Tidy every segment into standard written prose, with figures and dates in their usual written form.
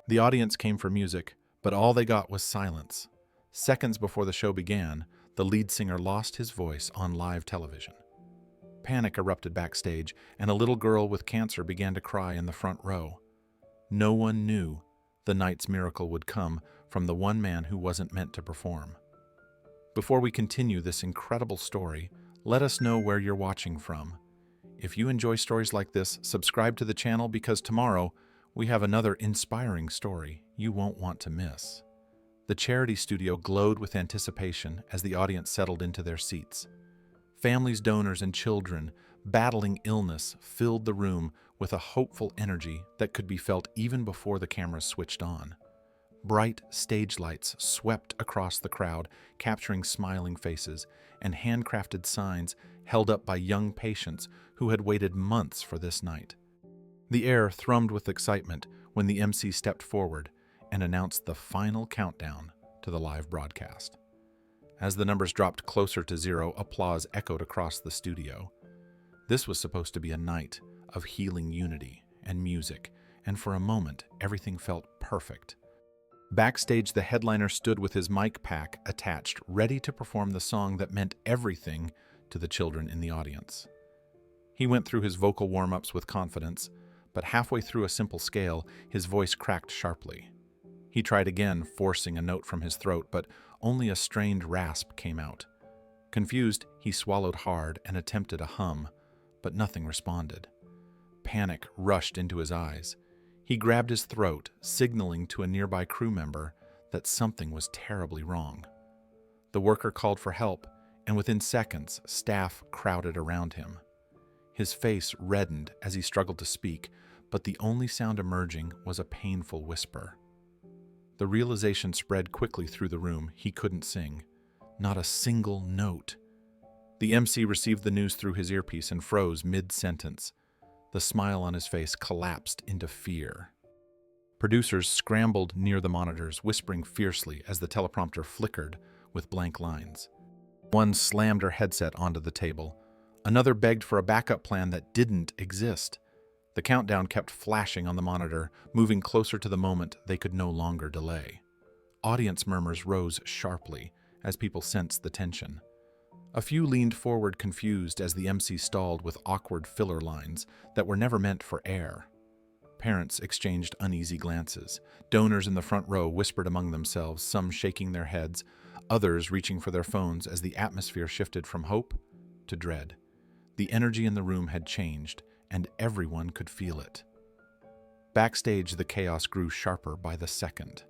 The audience came for music, but all they got was silence. Seconds before the show began, the lead singer lost his voice on live television. Panic erupted backstage, and a little girl with cancer began to cry in the front row. No one knew the night's miracle would come from the one man who wasn't meant to perform. Before we continue this incredible story, let us know where you're watching from. If you enjoy stories like this, subscribe to the channel because tomorrow we have another inspiring story you won't want to miss. The charity studio glowed with anticipation as the audience settled into their seats. Families, donors, and children battling illness filled the room with a hopeful energy that could be felt even before the cameras switched on. Bright stage lights swept across the crowd, capturing smiling faces and handcrafted signs held up by young patients who had waited months for this night. The air thrummed with excitement when the MC stepped forward and announced the final countdown to the live broadcast. As the numbers dropped closer to zero, applause echoed across the studio. This was supposed to be a night of healing unity and music, and for a moment, everything felt perfect. Backstage, the headliner stood with his mic pack attached, ready to perform the song that meant everything to the children in the audience. He went through his vocal warm-ups with confidence, but halfway through a simple scale, his voice cracked sharply. He tried again, forcing a note from his throat, but only a strained rasp came out. Confused, he swallowed hard and attempted a hum, but nothing responded. Panic rushed into his eyes. He grabbed his throat, signaling to a nearby crew member that something was terribly wrong. The worker called for help, and within seconds, staff crowded around him. His face reddened as he struggled to speak, but the only sound emerging was a painful whisper. The realization spread quickly through the room he couldn't sing. Not a single note. The MC received the news through his earpiece and froze mid-sentence. The smile on his face collapsed into fear. Producers scrambled near the monitors, whispering fiercely as the teleprompter flickered with blank lines. One slammed her headset onto the table. Another begged for a backup plan that didn't exist. The countdown kept flashing on the monitor, moving closer to the moment they could no longer delay. Audience murmurs rose sharply as people sensed the tension. A few leaned forward confused as the MC stalled with awkward filler lines that were never meant for air. Parents exchanged uneasy glances. Donors in the front row whispered among themselves, some shaking their heads, others reaching for their phones as the atmosphere shifted from hope to dread. The energy in the room had changed, and everyone could feel it. Backstage, the chaos grew sharper by the second.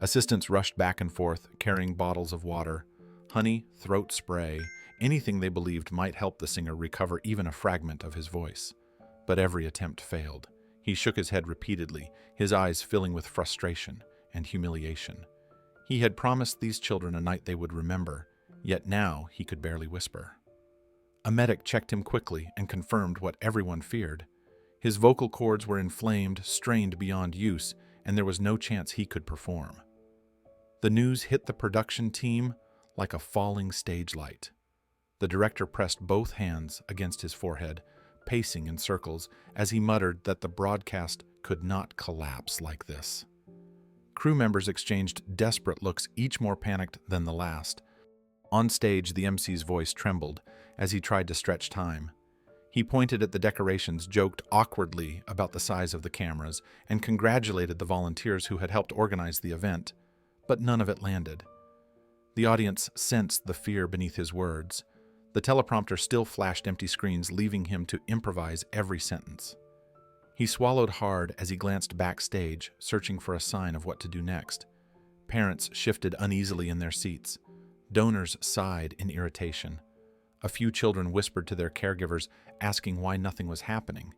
Assistants rushed back and forth, carrying bottles of water, honey, throat spray, anything they believed might help the singer recover even a fragment of his voice. But every attempt failed. He shook his head repeatedly, his eyes filling with frustration and humiliation. He had promised these children a night they would remember, yet now he could barely whisper. A medic checked him quickly and confirmed what everyone feared. His vocal cords were inflamed, strained beyond use, and there was no chance he could perform. The news hit the production team like a falling stage light. The director pressed both hands against his forehead, pacing in circles as he muttered that the broadcast could not collapse like this. Crew members exchanged desperate looks, each more panicked than the last. On stage, the MC's voice trembled as he tried to stretch time. He pointed at the decorations, joked awkwardly about the size of the cameras, and congratulated the volunteers who had helped organize the event, but none of it landed. The audience sensed the fear beneath his words. The teleprompter still flashed empty screens, leaving him to improvise every sentence. He swallowed hard as he glanced backstage, searching for a sign of what to do next. Parents shifted uneasily in their seats. Donors sighed in irritation. A few children whispered to their caregivers, asking why nothing was happening.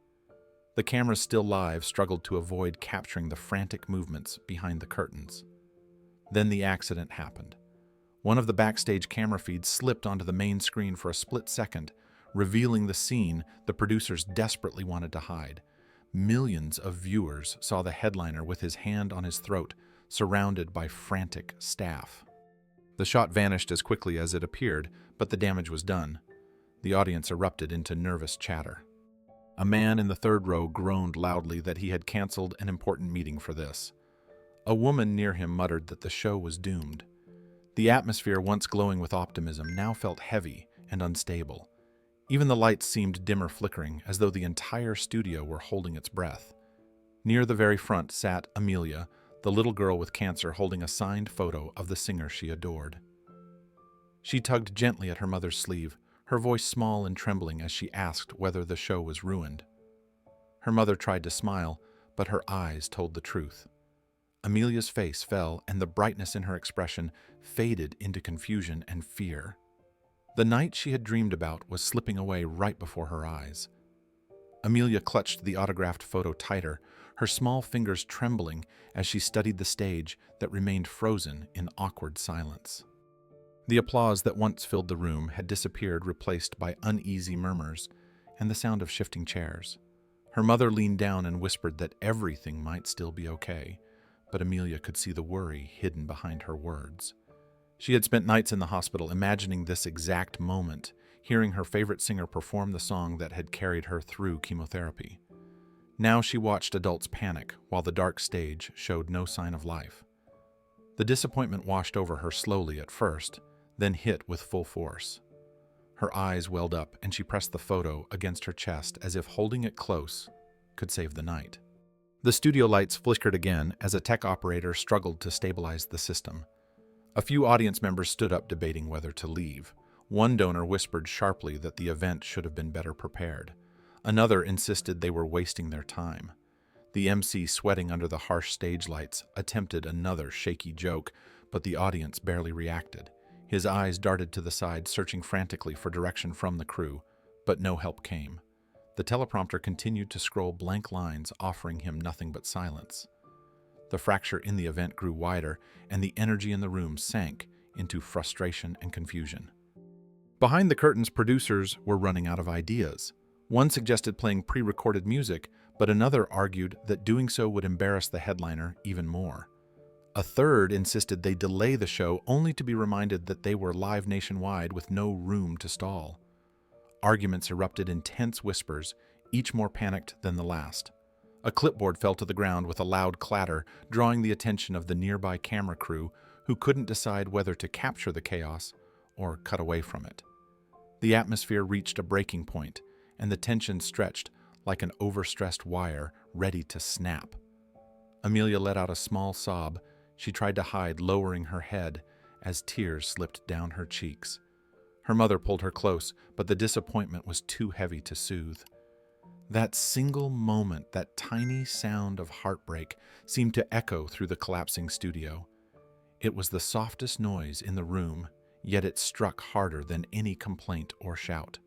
The cameras, still live, struggled to avoid capturing the frantic movements behind the curtains. Then the accident happened. One of the backstage camera feeds slipped onto the main screen for a split second, revealing the scene the producers desperately wanted to hide. Millions of viewers saw the headliner with his hand on his throat, surrounded by frantic staff. The shot vanished as quickly as it appeared, but the damage was done. The audience erupted into nervous chatter. A man in the third row groaned loudly that he had canceled an important meeting for this. A woman near him muttered that the show was doomed. The atmosphere, once glowing with optimism, now felt heavy and unstable. Even the lights seemed dimmer, flickering, as though the entire studio were holding its breath. Near the very front sat Amelia, the little girl with cancer, holding a signed photo of the singer she adored. She tugged gently at her mother's sleeve, her voice small and trembling as she asked whether the show was ruined. Her mother tried to smile, but her eyes told the truth. Amelia's face fell, and the brightness in her expression faded into confusion and fear. The night she had dreamed about was slipping away right before her eyes. Amelia clutched the autographed photo tighter, her small fingers trembling as she studied the stage that remained frozen in awkward silence. The applause that once filled the room had disappeared, replaced by uneasy murmurs and the sound of shifting chairs. Her mother leaned down and whispered that everything might still be okay, but Amelia could see the worry hidden behind her words. She had spent nights in the hospital imagining this exact moment, hearing her favorite singer perform the song that had carried her through chemotherapy. Now she watched adults panic while the dark stage showed no sign of life. The disappointment washed over her slowly at first, then hit with full force. Her eyes welled up and she pressed the photo against her chest as if holding it close could save the night. The studio lights flickered again as a tech operator struggled to stabilize the system. A few audience members stood up debating whether to leave. One donor whispered sharply that the event should have been better prepared. Another insisted they were wasting their time. The MC, sweating under the harsh stage lights, attempted another shaky joke, but the audience barely reacted. His eyes darted to the side, searching frantically for direction from the crew, but no help came. The teleprompter continued to scroll blank lines, offering him nothing but silence. The fracture in the event grew wider, and the energy in the room sank into frustration and confusion. Behind the curtains, producers were running out of ideas. One suggested playing pre-recorded music, but another argued that doing so would embarrass the headliner even more. A third insisted they delay the show, only to be reminded that they were live nationwide with no room to stall. Arguments erupted in tense whispers, each more panicked than the last. A clipboard fell to the ground with a loud clatter, drawing the attention of the nearby camera crew, who couldn't decide whether to capture the chaos or cut away from it. The atmosphere reached a breaking point, and the tension stretched like an overstressed wire ready to snap. Amelia let out a small sob. She tried to hide, lowering her head as tears slipped down her cheeks. Her mother pulled her close, but the disappointment was too heavy to soothe. That single moment, that tiny sound of heartbreak, seemed to echo through the collapsing studio. It was the softest noise in the room, yet it struck harder than any complaint or shout.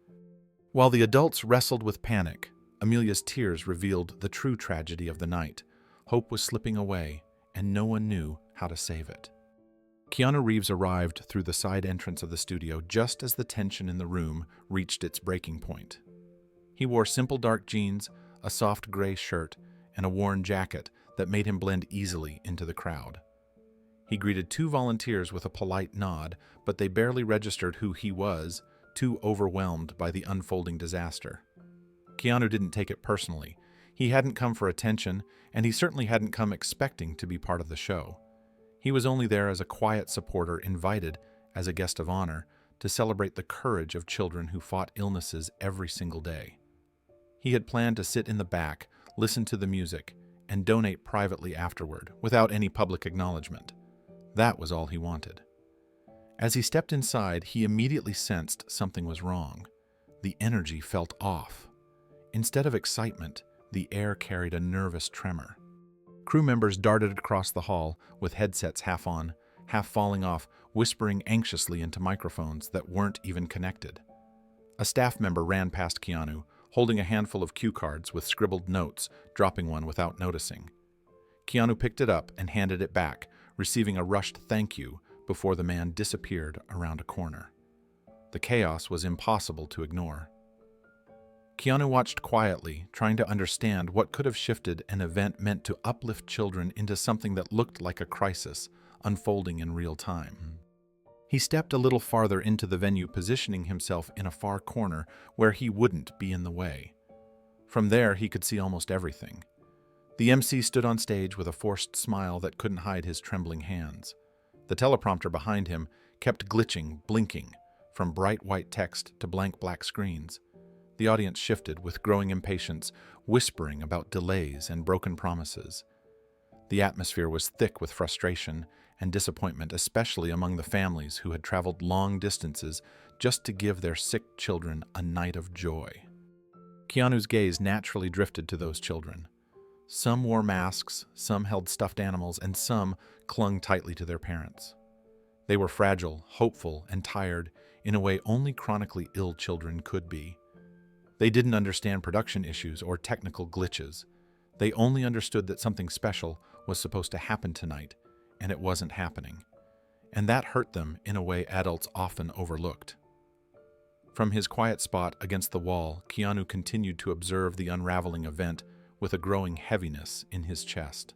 While the adults wrestled with panic, Amelia's tears revealed the true tragedy of the night. Hope was slipping away, and no one knew how to save it. Keanu Reeves arrived through the side entrance of the studio just as the tension in the room reached its breaking point. He wore simple dark jeans, a soft gray shirt, and a worn jacket that made him blend easily into the crowd. He greeted two volunteers with a polite nod, but they barely registered who he was, too overwhelmed by the unfolding disaster. Keanu didn't take it personally. He hadn't come for attention, and he certainly hadn't come expecting to be part of the show. He was only there as a quiet supporter, invited as a guest of honor to celebrate the courage of children who fought illnesses every single day. He had planned to sit in the back, listen to the music, and donate privately afterward, without any public acknowledgement. That was all he wanted. As he stepped inside, he immediately sensed something was wrong. The energy felt off. Instead of excitement, the air carried a nervous tremor. Crew members darted across the hall with headsets half on, half falling off, whispering anxiously into microphones that weren't even connected. A staff member ran past Keanu, holding a handful of cue cards with scribbled notes, dropping one without noticing. Keanu picked it up and handed it back, receiving a rushed thank you before the man disappeared around a corner. The chaos was impossible to ignore. Keanu watched quietly, trying to understand what could have shifted an event meant to uplift children into something that looked like a crisis, unfolding in real time. He stepped a little farther into the venue, positioning himself in a far corner where he wouldn't be in the way. From there, he could see almost everything. The MC stood on stage with a forced smile that couldn't hide his trembling hands. The teleprompter behind him kept glitching, blinking, from bright white text to blank black screens. The audience shifted with growing impatience, whispering about delays and broken promises. The atmosphere was thick with frustration and disappointment, especially among the families who had traveled long distances just to give their sick children a night of joy. Keanu's gaze naturally drifted to those children. Some wore masks, some held stuffed animals, and some clung tightly to their parents. They were fragile, hopeful, and tired in a way only chronically ill children could be. They didn't understand production issues or technical glitches. They only understood that something special was supposed to happen tonight, and it wasn't happening. And that hurt them in a way adults often overlooked. From his quiet spot against the wall, Keanu continued to observe the unraveling event with a growing heaviness in his chest.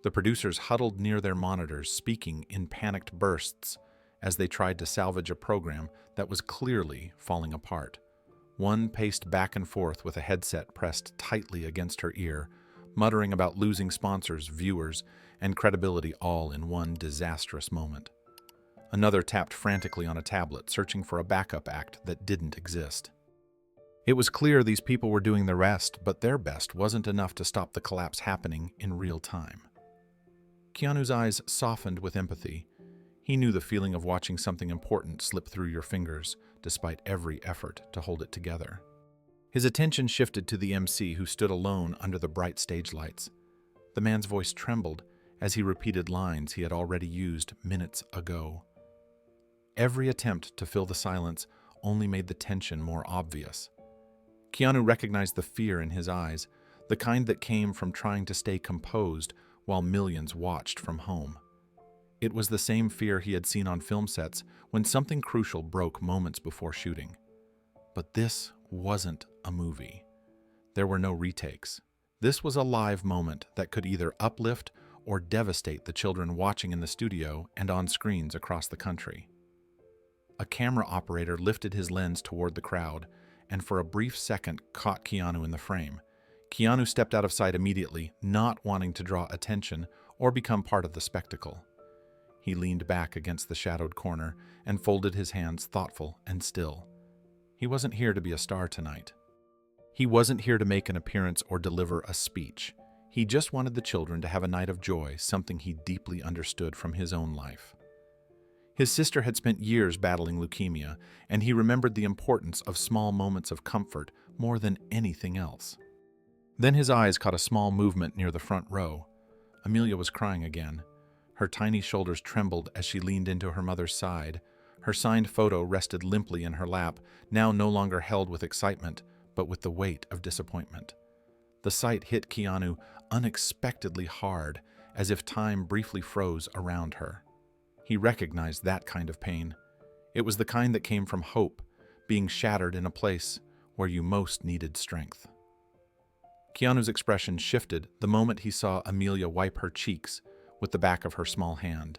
The producers huddled near their monitors, speaking in panicked bursts as they tried to salvage a program that was clearly falling apart. One paced back and forth with a headset pressed tightly against her ear, muttering about losing sponsors, viewers, and credibility all in one disastrous moment. Another tapped frantically on a tablet, searching for a backup act that didn't exist. It was clear these people were doing their best, but their best wasn't enough to stop the collapse happening in real time. Keanu's eyes softened with empathy. He knew the feeling of watching something important slip through your fingers, despite every effort to hold it together. His attention shifted to the MC, who stood alone under the bright stage lights. The man's voice trembled as he repeated lines he had already used minutes ago. Every attempt to fill the silence only made the tension more obvious. Keanu recognized the fear in his eyes, the kind that came from trying to stay composed while millions watched from home. It was the same fear he had seen on film sets when something crucial broke moments before shooting. But this wasn't a movie. There were no retakes. This was a live moment that could either uplift or devastate the children watching in the studio and on screens across the country. A camera operator lifted his lens toward the crowd, and for a brief second caught Keanu in the frame. Keanu stepped out of sight immediately, not wanting to draw attention or become part of the spectacle. He leaned back against the shadowed corner and folded his hands, thoughtful and still. He wasn't here to be a star tonight. He wasn't here to make an appearance or deliver a speech. He just wanted the children to have a night of joy, something he deeply understood from his own life. His sister had spent years battling leukemia, and he remembered the importance of small moments of comfort more than anything else. Then his eyes caught a small movement near the front row. Amelia was crying again. Her tiny shoulders trembled as she leaned into her mother's side. Her signed photo rested limply in her lap, now no longer held with excitement, but with the weight of disappointment. The sight hit Keanu unexpectedly hard, as if time briefly froze around her. He recognized that kind of pain. It was the kind that came from hope, being shattered in a place where you most needed strength. Keanu's expression shifted the moment he saw Amelia wipe her cheeks with the back of her small hand.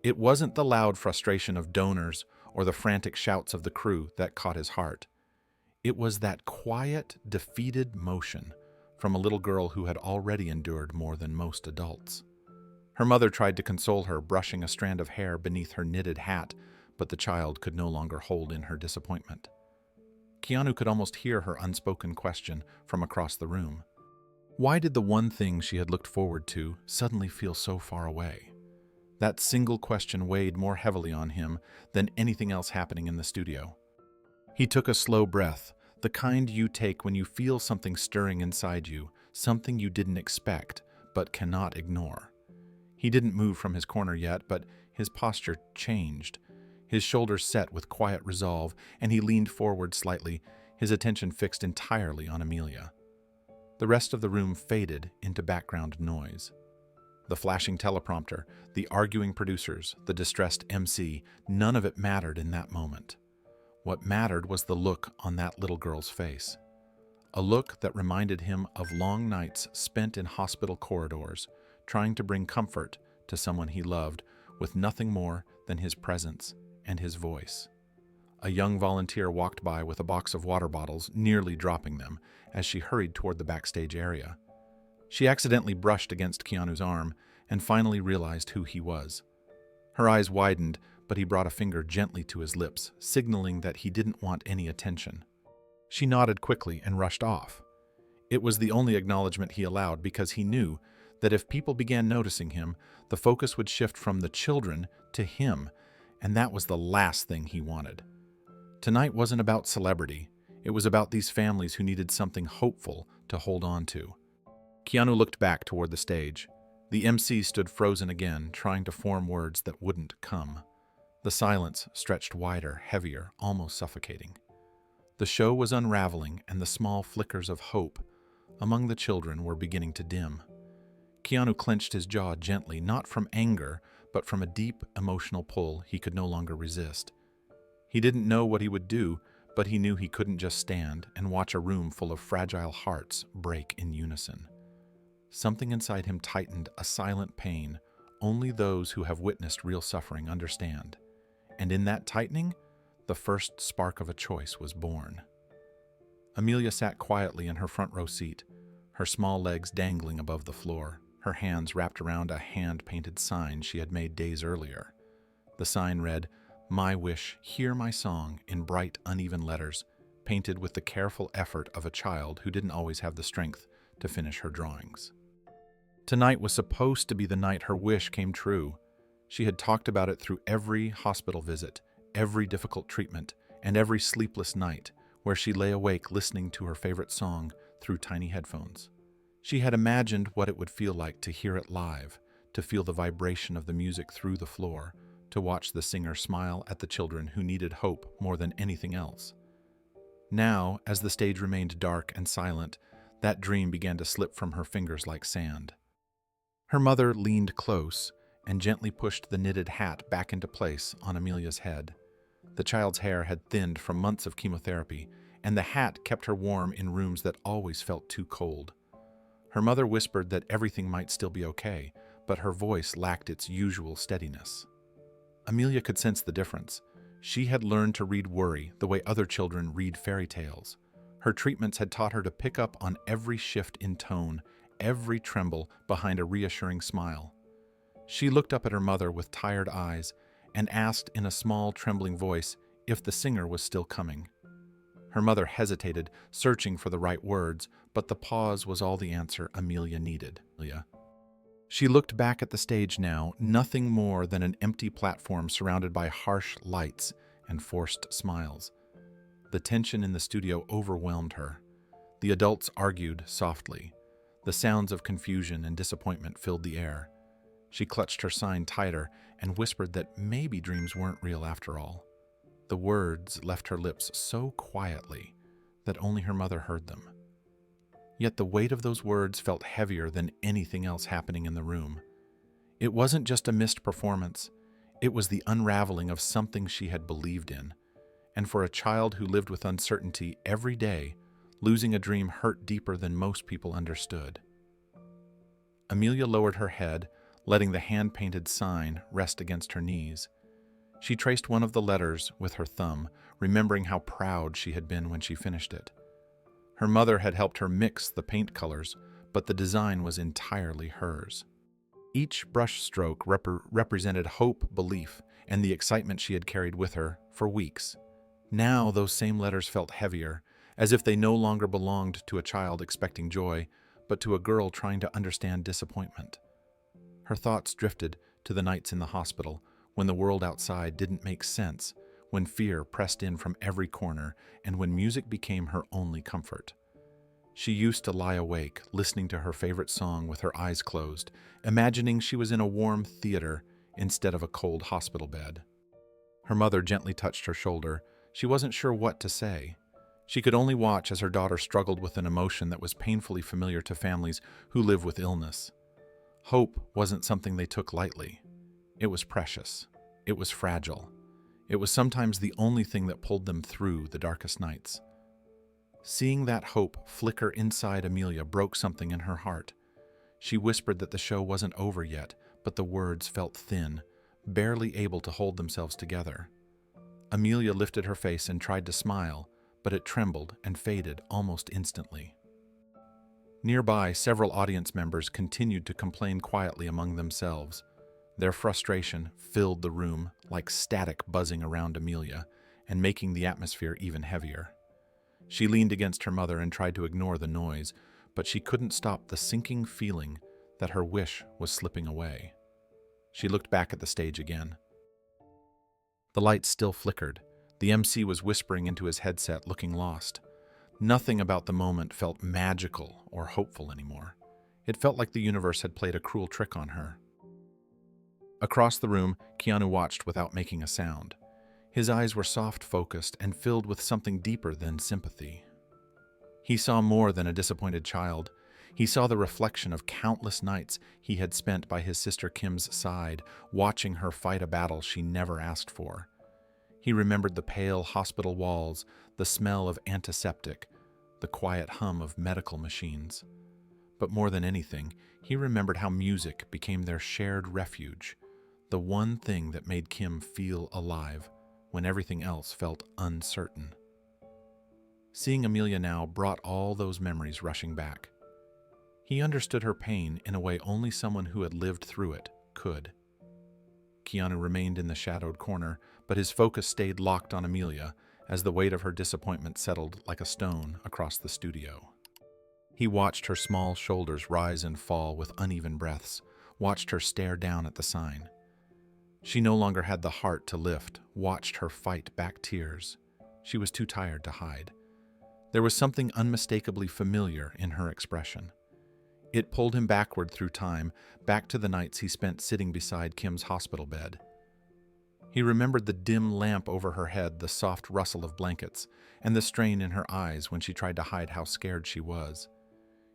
It wasn't the loud frustration of donors or the frantic shouts of the crew that caught his heart. It was that quiet, defeated motion from a little girl who had already endured more than most adults. Her mother tried to console her, brushing a strand of hair beneath her knitted hat, but the child could no longer hold in her disappointment. Keanu could almost hear her unspoken question from across the room. Why did the one thing she had looked forward to suddenly feel so far away? That single question weighed more heavily on him than anything else happening in the studio. He took a slow breath, the kind you take when you feel something stirring inside you, something you didn't expect but cannot ignore. He didn't move from his corner yet, but his posture changed. His shoulders set with quiet resolve, and he leaned forward slightly, his attention fixed entirely on Amelia. The rest of the room faded into background noise. The flashing teleprompter, the arguing producers, the distressed MC, none of it mattered in that moment. What mattered was the look on that little girl's face. A look that reminded him of long nights spent in hospital corridors, trying to bring comfort to someone he loved with nothing more than his presence and his voice. A young volunteer walked by with a box of water bottles, nearly dropping them as she hurried toward the backstage area. She accidentally brushed against Keanu's arm and finally realized who he was. Her eyes widened, but he brought a finger gently to his lips, signaling that he didn't want any attention. She nodded quickly and rushed off. It was the only acknowledgement he allowed because he knew that if people began noticing him, the focus would shift from the children to him, and that was the last thing he wanted. Tonight wasn't about celebrity. It was about these families who needed something hopeful to hold on to. Keanu looked back toward the stage. The MC stood frozen again, trying to form words that wouldn't come. The silence stretched wider, heavier, almost suffocating. The show was unraveling, and the small flickers of hope among the children were beginning to dim. Keanu clenched his jaw gently, not from anger, but from a deep emotional pull he could no longer resist. He didn't know what he would do, but he knew he couldn't just stand and watch a room full of fragile hearts break in unison. Something inside him tightened, a silent pain only those who have witnessed real suffering understand. And in that tightening, the first spark of a choice was born. Amelia sat quietly in her front row seat, her small legs dangling above the floor, her hands wrapped around a hand-painted sign she had made days earlier. The sign read, "My wish, hear my song," in bright, uneven letters, painted with the careful effort of a child who didn't always have the strength to finish her drawings. Tonight was supposed to be the night her wish came true. She had talked about it through every hospital visit, every difficult treatment, and every sleepless night, where she lay awake listening to her favorite song through tiny headphones. She had imagined what it would feel like to hear it live, to feel the vibration of the music through the floor, to watch the singer smile at the children who needed hope more than anything else. Now, as the stage remained dark and silent, that dream began to slip from her fingers like sand. Her mother leaned close and gently pushed the knitted hat back into place on Amelia's head. The child's hair had thinned from months of chemotherapy, and the hat kept her warm in rooms that always felt too cold. Her mother whispered that everything might still be okay, but her voice lacked its usual steadiness. Amelia could sense the difference. She had learned to read worry the way other children read fairy tales. Her treatments had taught her to pick up on every shift in tone, every tremble behind a reassuring smile. She looked up at her mother with tired eyes and asked in a small, trembling voice if the singer was still coming. Her mother hesitated, searching for the right words, but the pause was all the answer Amelia needed. She looked back at the stage now, nothing more than an empty platform surrounded by harsh lights and forced smiles. The tension in the studio overwhelmed her. The adults argued softly. The sounds of confusion and disappointment filled the air. She clutched her sign tighter and whispered that maybe dreams weren't real after all. The words left her lips so quietly that only her mother heard them. Yet the weight of those words felt heavier than anything else happening in the room. It wasn't just a missed performance. It was the unraveling of something she had believed in. And for a child who lived with uncertainty every day, losing a dream hurt deeper than most people understood. Amelia lowered her head, letting the hand-painted sign rest against her knees. She traced one of the letters with her thumb, remembering how proud she had been when she finished it. Her mother had helped her mix the paint colors, but the design was entirely hers. Each brush stroke represented hope, belief, and the excitement she had carried with her for weeks. Now those same letters felt heavier, as if they no longer belonged to a child expecting joy, but to a girl trying to understand disappointment. Her thoughts drifted to the nights in the hospital, when the world outside didn't make sense, when fear pressed in from every corner, and when music became her only comfort. She used to lie awake, listening to her favorite song with her eyes closed, imagining she was in a warm theater instead of a cold hospital bed. Her mother gently touched her shoulder. She wasn't sure what to say. She could only watch as her daughter struggled with an emotion that was painfully familiar to families who live with illness. Hope wasn't something they took lightly. It was precious. It was fragile. It was sometimes the only thing that pulled them through the darkest nights. Seeing that hope flicker inside Amelia broke something in her heart. She whispered that the show wasn't over yet, but the words felt thin, barely able to hold themselves together. Amelia lifted her face and tried to smile, but it trembled and faded almost instantly. Nearby, several audience members continued to complain quietly among themselves. Their frustration filled the room like static buzzing around Amelia and making the atmosphere even heavier. She leaned against her mother and tried to ignore the noise, but she couldn't stop the sinking feeling that her wish was slipping away. She looked back at the stage again. The lights still flickered. The MC was whispering into his headset, looking lost. Nothing about the moment felt magical or hopeful anymore. It felt like the universe had played a cruel trick on her. Across the room, Keanu watched without making a sound. His eyes were soft-focused and filled with something deeper than sympathy. He saw more than a disappointed child. He saw the reflection of countless nights he had spent by his sister Kim's side, watching her fight a battle she never asked for. He remembered the pale hospital walls, the smell of antiseptic, the quiet hum of medical machines. But more than anything, he remembered how music became their shared refuge, the one thing that made Kim feel alive when everything else felt uncertain. Seeing Amelia now brought all those memories rushing back. He understood her pain in a way only someone who had lived through it could. Keanu remained in the shadowed corner, but his focus stayed locked on Amelia as the weight of her disappointment settled like a stone across the studio. He watched her small shoulders rise and fall with uneven breaths, watched her stare down at the sign. She no longer had the heart to lift, watched her fight back tears. She was too tired to hide. There was something unmistakably familiar in her expression. It pulled him backward through time, back to the nights he spent sitting beside Kim's hospital bed. He remembered the dim lamp over her head, the soft rustle of blankets, and the strain in her eyes when she tried to hide how scared she was.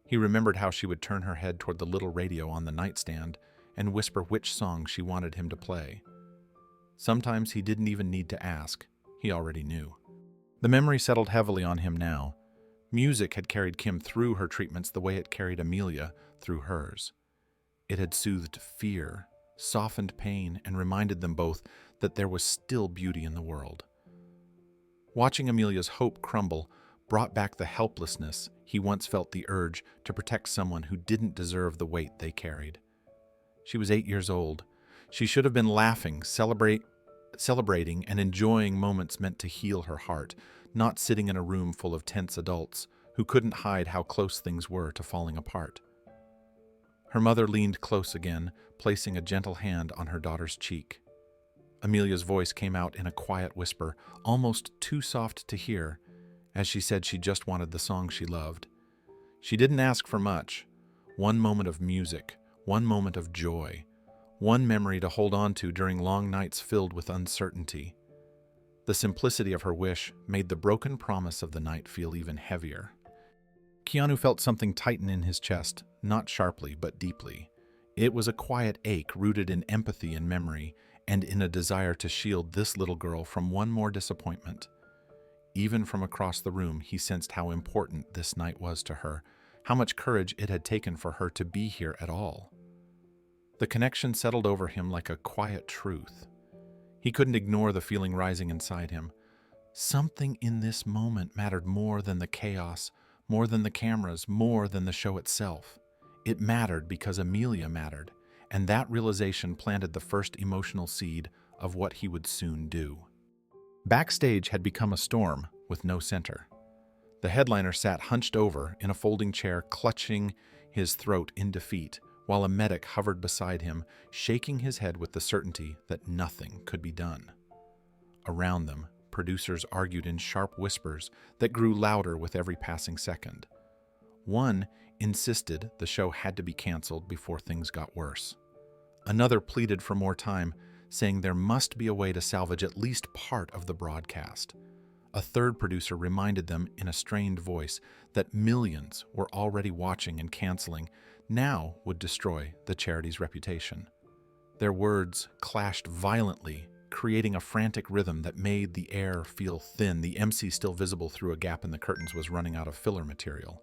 He remembered how she would turn her head toward the little radio on the nightstand and whisper which song she wanted him to play. Sometimes he didn't even need to ask. He already knew. The memory settled heavily on him now. Music had carried Kim through her treatments the way it carried Amelia through hers. It had soothed fear, softened pain, and reminded them both that there was still beauty in the world. Watching Amelia's hope crumble brought back the helplessness he once felt, the urge to protect someone who didn't deserve the weight they carried. She was 8 years old. She should have been laughing, celebrating, and enjoying moments meant to heal her heart, not sitting in a room full of tense adults who couldn't hide how close things were to falling apart. Her mother leaned close again, placing a gentle hand on her daughter's cheek. Amelia's voice came out in a quiet whisper, almost too soft to hear, as she said she just wanted the song she loved. She didn't ask for much. One moment of music, one moment of joy, one memory to hold on to during long nights filled with uncertainty. The simplicity of her wish made the broken promise of the night feel even heavier. Keanu felt something tighten in his chest, not sharply but deeply. It was a quiet ache rooted in empathy and memory, and in a desire to shield this little girl from one more disappointment. Even from across the room, he sensed how important this night was to her, how much courage it had taken for her to be here at all. The connection settled over him like a quiet truth. He couldn't ignore the feeling rising inside him. Something in this moment mattered more than the chaos, more than the cameras, more than the show itself. It mattered because Amelia mattered, and that realization planted the first emotional seed of what he would soon do. Backstage had become a storm with no center. The headliner sat hunched over in a folding chair, clutching his throat in defeat, while a medic hovered beside him, shaking his head with the certainty that nothing could be done. Around them, producers argued in sharp whispers that grew louder with every passing second. One insisted the show had to be canceled before things got worse. Another pleaded for more time, saying there must be a way to salvage at least part of the broadcast. A third producer reminded them in a strained voice that millions were already watching, and canceling now would destroy the charity's reputation. Their words clashed violently, creating a frantic rhythm that made the air feel thin. The MC, still visible through a gap in the curtains, was running out of filler material.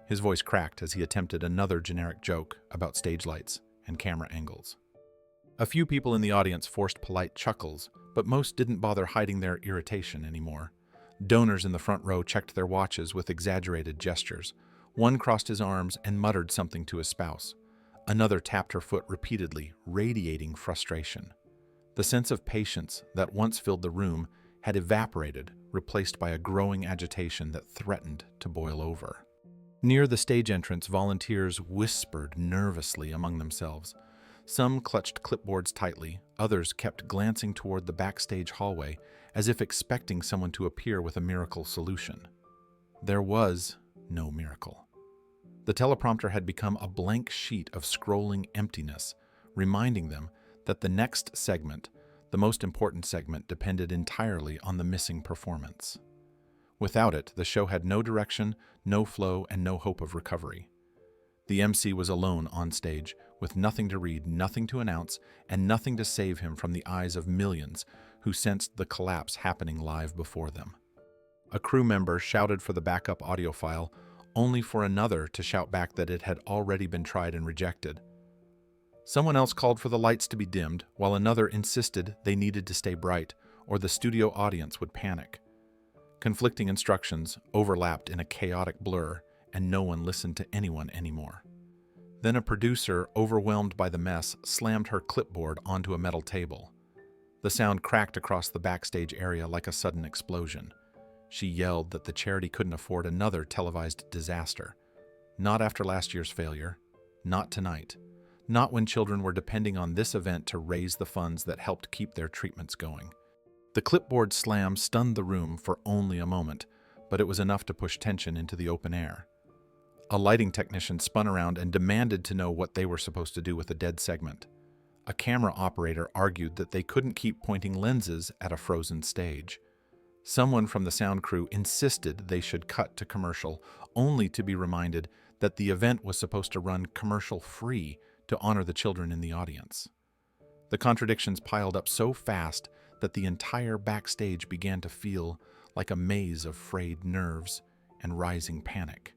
His voice cracked as he attempted another generic joke about stage lights and camera angles. A few people in the audience forced polite chuckles, but most didn't bother hiding their irritation anymore. Donors in the front row checked their watches with exaggerated gestures, One crossed his arms and muttered something to his spouse. Another tapped her foot repeatedly, radiating frustration. The sense of patience that once filled the room had evaporated, replaced by a growing agitation that threatened to boil over. Near the stage entrance, volunteers whispered nervously among themselves. Some clutched clipboards tightly, others kept glancing toward the backstage hallway as if expecting someone to appear with a miracle solution. There was no miracle. The teleprompter had become a blank sheet of scrolling emptiness, reminding them that the next segment, the most important segment, depended entirely on the missing performance. Without it, the show had no direction, no flow, and no hope of recovery. The MC was alone on stage, with nothing to read, nothing to announce, and nothing to save him from the eyes of millions who sensed the collapse happening live before them. A crew member shouted for the backup audio file, only for another to shout back that it had already been tried and rejected. Someone else called for the lights to be dimmed, while another insisted they needed to stay bright, or the studio audience would panic. Conflicting instructions overlapped in a chaotic blur, and no one listened to anyone anymore. Then a producer, overwhelmed by the mess, slammed her clipboard onto a metal table. The sound cracked across the backstage area like a sudden explosion. She yelled that the charity couldn't afford another televised disaster. Not after last year's failure. Not tonight. Not when children were depending on this event to raise the funds that helped keep their treatments going. The clipboard slam stunned the room for only a moment, but it was enough to push tension into the open air. A lighting technician spun around and demanded to know what they were supposed to do with the dead segment. A camera operator argued that they couldn't keep pointing lenses at a frozen stage. Someone from the sound crew insisted they should cut to commercial, only to be reminded that the event was supposed to run commercial-free to honor the children in the audience. The contradictions piled up so fast that the entire backstage began to feel like a maze of frayed nerves and rising panic.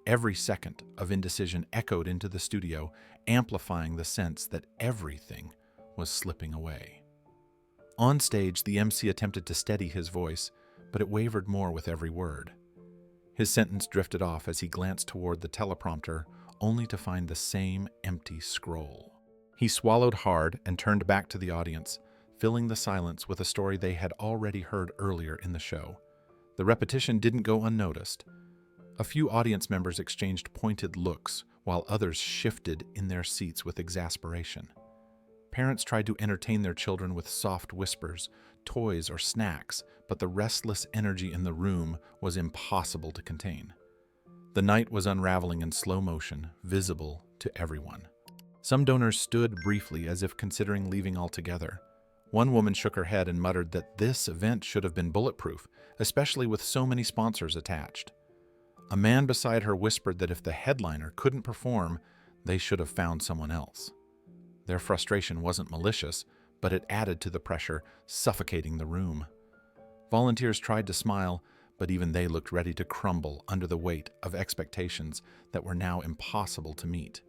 Every second of indecision echoed into the studio, amplifying the sense that everything was slipping away. On stage, the MC attempted to steady his voice, but it wavered more with every word. His sentence drifted off as he glanced toward the teleprompter, only to find the same empty scroll. He swallowed hard and turned back to the audience, filling the silence with a story they had already heard earlier in the show. The repetition didn't go unnoticed. A few audience members exchanged pointed looks, while others shifted in their seats with exasperation. Parents tried to entertain their children with soft whispers, toys, or snacks, but the restless energy in the room was impossible to contain. The night was unraveling in slow motion, visible to everyone. Some donors stood briefly as if considering leaving altogether. One woman shook her head and muttered that this event should have been bulletproof, especially with so many sponsors attached. A man beside her whispered that if the headliner couldn't perform, they should have found someone else. Their frustration wasn't malicious, but it added to the pressure, suffocating the room. Volunteers tried to smile, but even they looked ready to crumble under the weight of expectations that were now impossible to meet.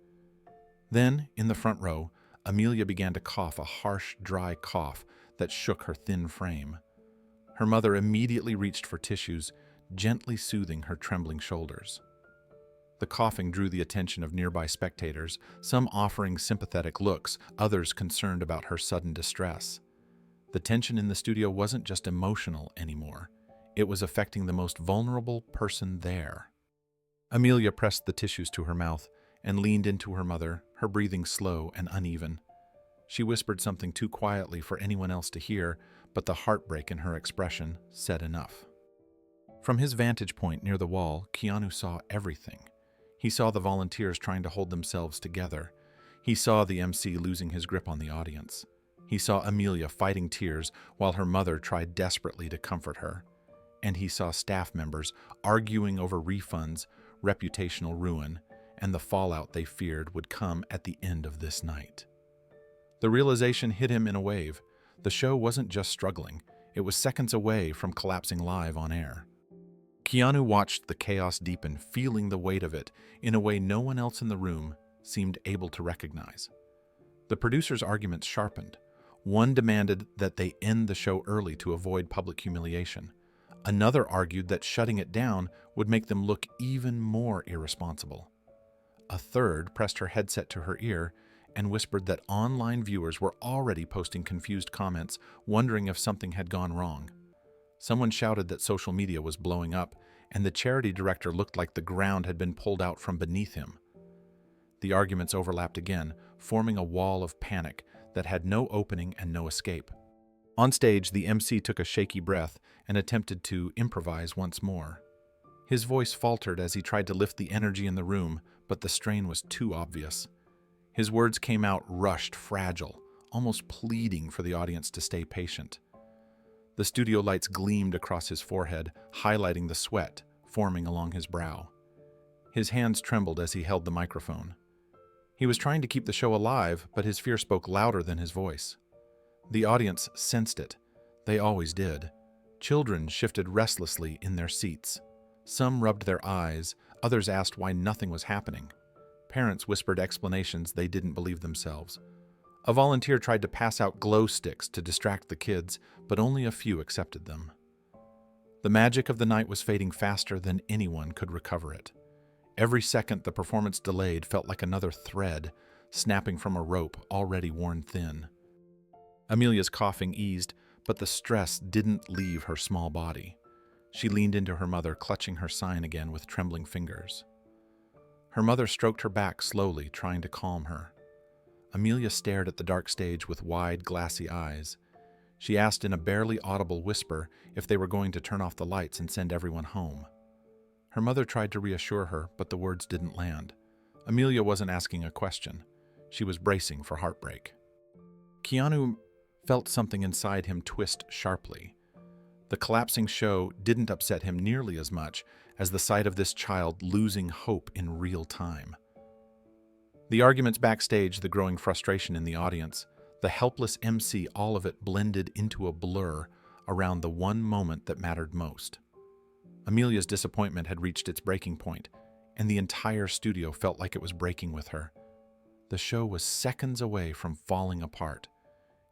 Then, in the front row, Amelia began to cough a harsh, dry cough that shook her thin frame. Her mother immediately reached for tissues, gently soothing her trembling shoulders. The coughing drew the attention of nearby spectators, some offering sympathetic looks, others concerned about her sudden distress. The tension in the studio wasn't just emotional anymore. It was affecting the most vulnerable person there. Amelia pressed the tissues to her mouth and leaned into her mother, her breathing slow and uneven. She whispered something too quietly for anyone else to hear, but the heartbreak in her expression said enough. From his vantage point near the wall, Keanu saw everything. He saw the volunteers trying to hold themselves together. He saw the MC losing his grip on the audience. He saw Amelia fighting tears while her mother tried desperately to comfort her. And he saw staff members arguing over refunds, reputational ruin, and the fallout they feared would come at the end of this night. The realization hit him in a wave. The show wasn't just struggling, it was seconds away from collapsing live on air. Keanu watched the chaos deepen, feeling the weight of it in a way no one else in the room seemed able to recognize. The producers' arguments sharpened. One demanded that they end the show early to avoid public humiliation. Another argued that shutting it down would make them look even more irresponsible. A third pressed her headset to her ear and whispered that online viewers were already posting confused comments, wondering if something had gone wrong. Someone shouted that social media was blowing up, and the charity director looked like the ground had been pulled out from beneath him. The arguments overlapped again, forming a wall of panic that had no opening and no escape. On stage, the MC took a shaky breath and attempted to improvise once more. His voice faltered as he tried to lift the energy in the room, but the strain was too obvious. His words came out rushed, fragile, almost pleading for the audience to stay patient. The studio lights gleamed across his forehead, highlighting the sweat forming along his brow. His hands trembled as he held the microphone. He was trying to keep the show alive, but his fear spoke louder than his voice. The audience sensed it. They always did. Children shifted restlessly in their seats. Some rubbed their eyes, others asked why nothing was happening. Parents whispered explanations they didn't believe themselves. A volunteer tried to pass out glow sticks to distract the kids, but only a few accepted them. The magic of the night was fading faster than anyone could recover it. Every second the performance delayed felt like another thread, snapping from a rope already worn thin. Amelia's coughing eased, but the stress didn't leave her small body. She leaned into her mother, clutching her sign again with trembling fingers. Her mother stroked her back slowly, trying to calm her. Amelia stared at the dark stage with wide, glassy eyes. She asked in a barely audible whisper if they were going to turn off the lights and send everyone home. Her mother tried to reassure her, but the words didn't land. Amelia wasn't asking a question. She was bracing for heartbreak. Keanu felt something inside him twist sharply. The collapsing show didn't upset him nearly as much as the sight of this child losing hope in real time. The arguments backstage, the growing frustration in the audience, the helpless MC, all of it blended into a blur around the one moment that mattered most. Amelia's disappointment had reached its breaking point, and the entire studio felt like it was breaking with her. The show was seconds away from falling apart,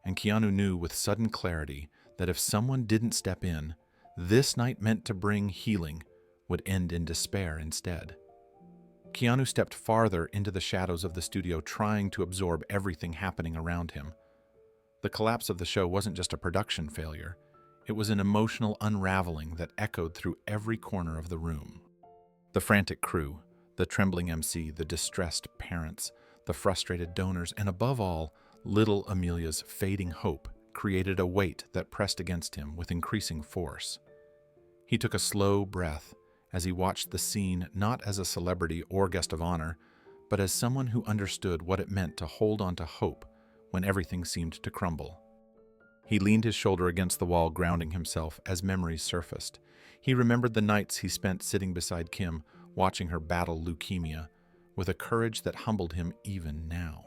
and Keanu knew with sudden clarity that if someone didn't step in, this night meant to bring healing would end in despair instead. Keanu stepped farther into the shadows of the studio, trying to absorb everything happening around him. The collapse of the show wasn't just a production failure. It was an emotional unraveling that echoed through every corner of the room. The frantic crew, the trembling MC, the distressed parents, the frustrated donors, and above all, little Amelia's fading hope created a weight that pressed against him with increasing force. He took a slow breath as he watched the scene not as a celebrity or guest of honor, but as someone who understood what it meant to hold on to hope when everything seemed to crumble. He leaned his shoulder against the wall, grounding himself as memories surfaced. He remembered the nights he spent sitting beside Kim, watching her battle leukemia, with a courage that humbled him even now.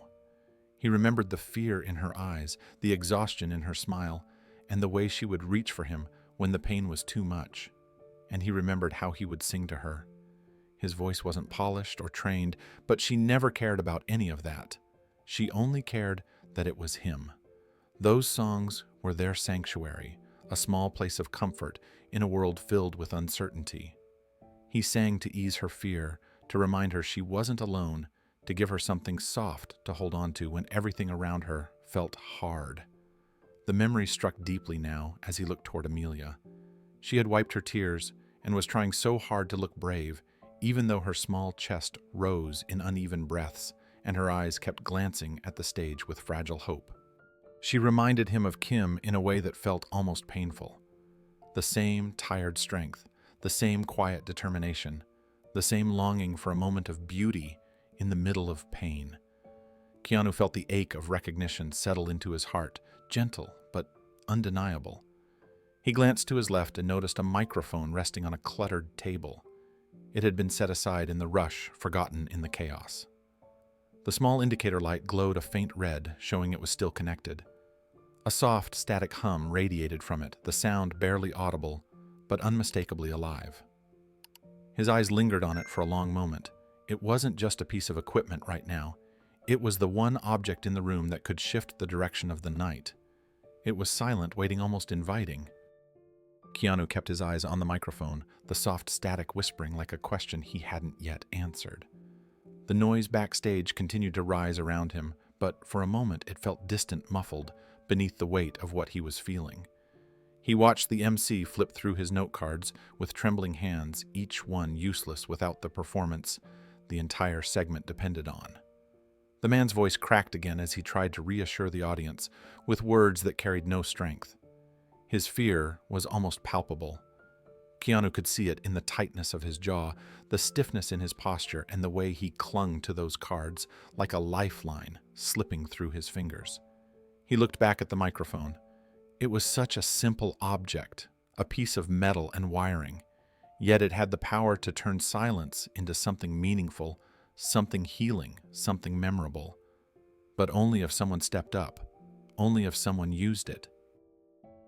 He remembered the fear in her eyes, the exhaustion in her smile, and the way she would reach for him when the pain was too much. And he remembered how he would sing to her. His voice wasn't polished or trained, but she never cared about any of that. She only cared that it was him. Those songs were their sanctuary, a small place of comfort in a world filled with uncertainty. He sang to ease her fear, to remind her she wasn't alone, to give her something soft to hold on to when everything around her felt hard. The memory struck deeply now as he looked toward Amelia. She had wiped her tears and was trying so hard to look brave, even though her small chest rose in uneven breaths and her eyes kept glancing at the stage with fragile hope. She reminded him of Kim in a way that felt almost painful. The same tired strength, the same quiet determination, the same longing for a moment of beauty in the middle of pain. Keanu felt the ache of recognition settle into his heart, gentle but undeniable. He glanced to his left and noticed a microphone resting on a cluttered table. It had been set aside in the rush, forgotten in the chaos. The small indicator light glowed a faint red, showing it was still connected. A soft, static hum radiated from it, the sound barely audible, but unmistakably alive. His eyes lingered on it for a long moment. It wasn't just a piece of equipment right now. It was the one object in the room that could shift the direction of the night. It was silent, waiting, almost inviting. Keanu kept his eyes on the microphone, the soft static whispering like a question he hadn't yet answered. The noise backstage continued to rise around him, but for a moment it felt distant, muffled, beneath the weight of what he was feeling. He watched the MC flip through his note cards with trembling hands, each one useless without the performance the entire segment depended on. The man's voice cracked again as he tried to reassure the audience with words that carried no strength. His fear was almost palpable. Keanu could see it in the tightness of his jaw, the stiffness in his posture, and the way he clung to those cards like a lifeline slipping through his fingers. He looked back at the microphone. It was such a simple object, a piece of metal and wiring, yet it had the power to turn silence into something meaningful, something healing, something memorable. But only if someone stepped up, only if someone used it.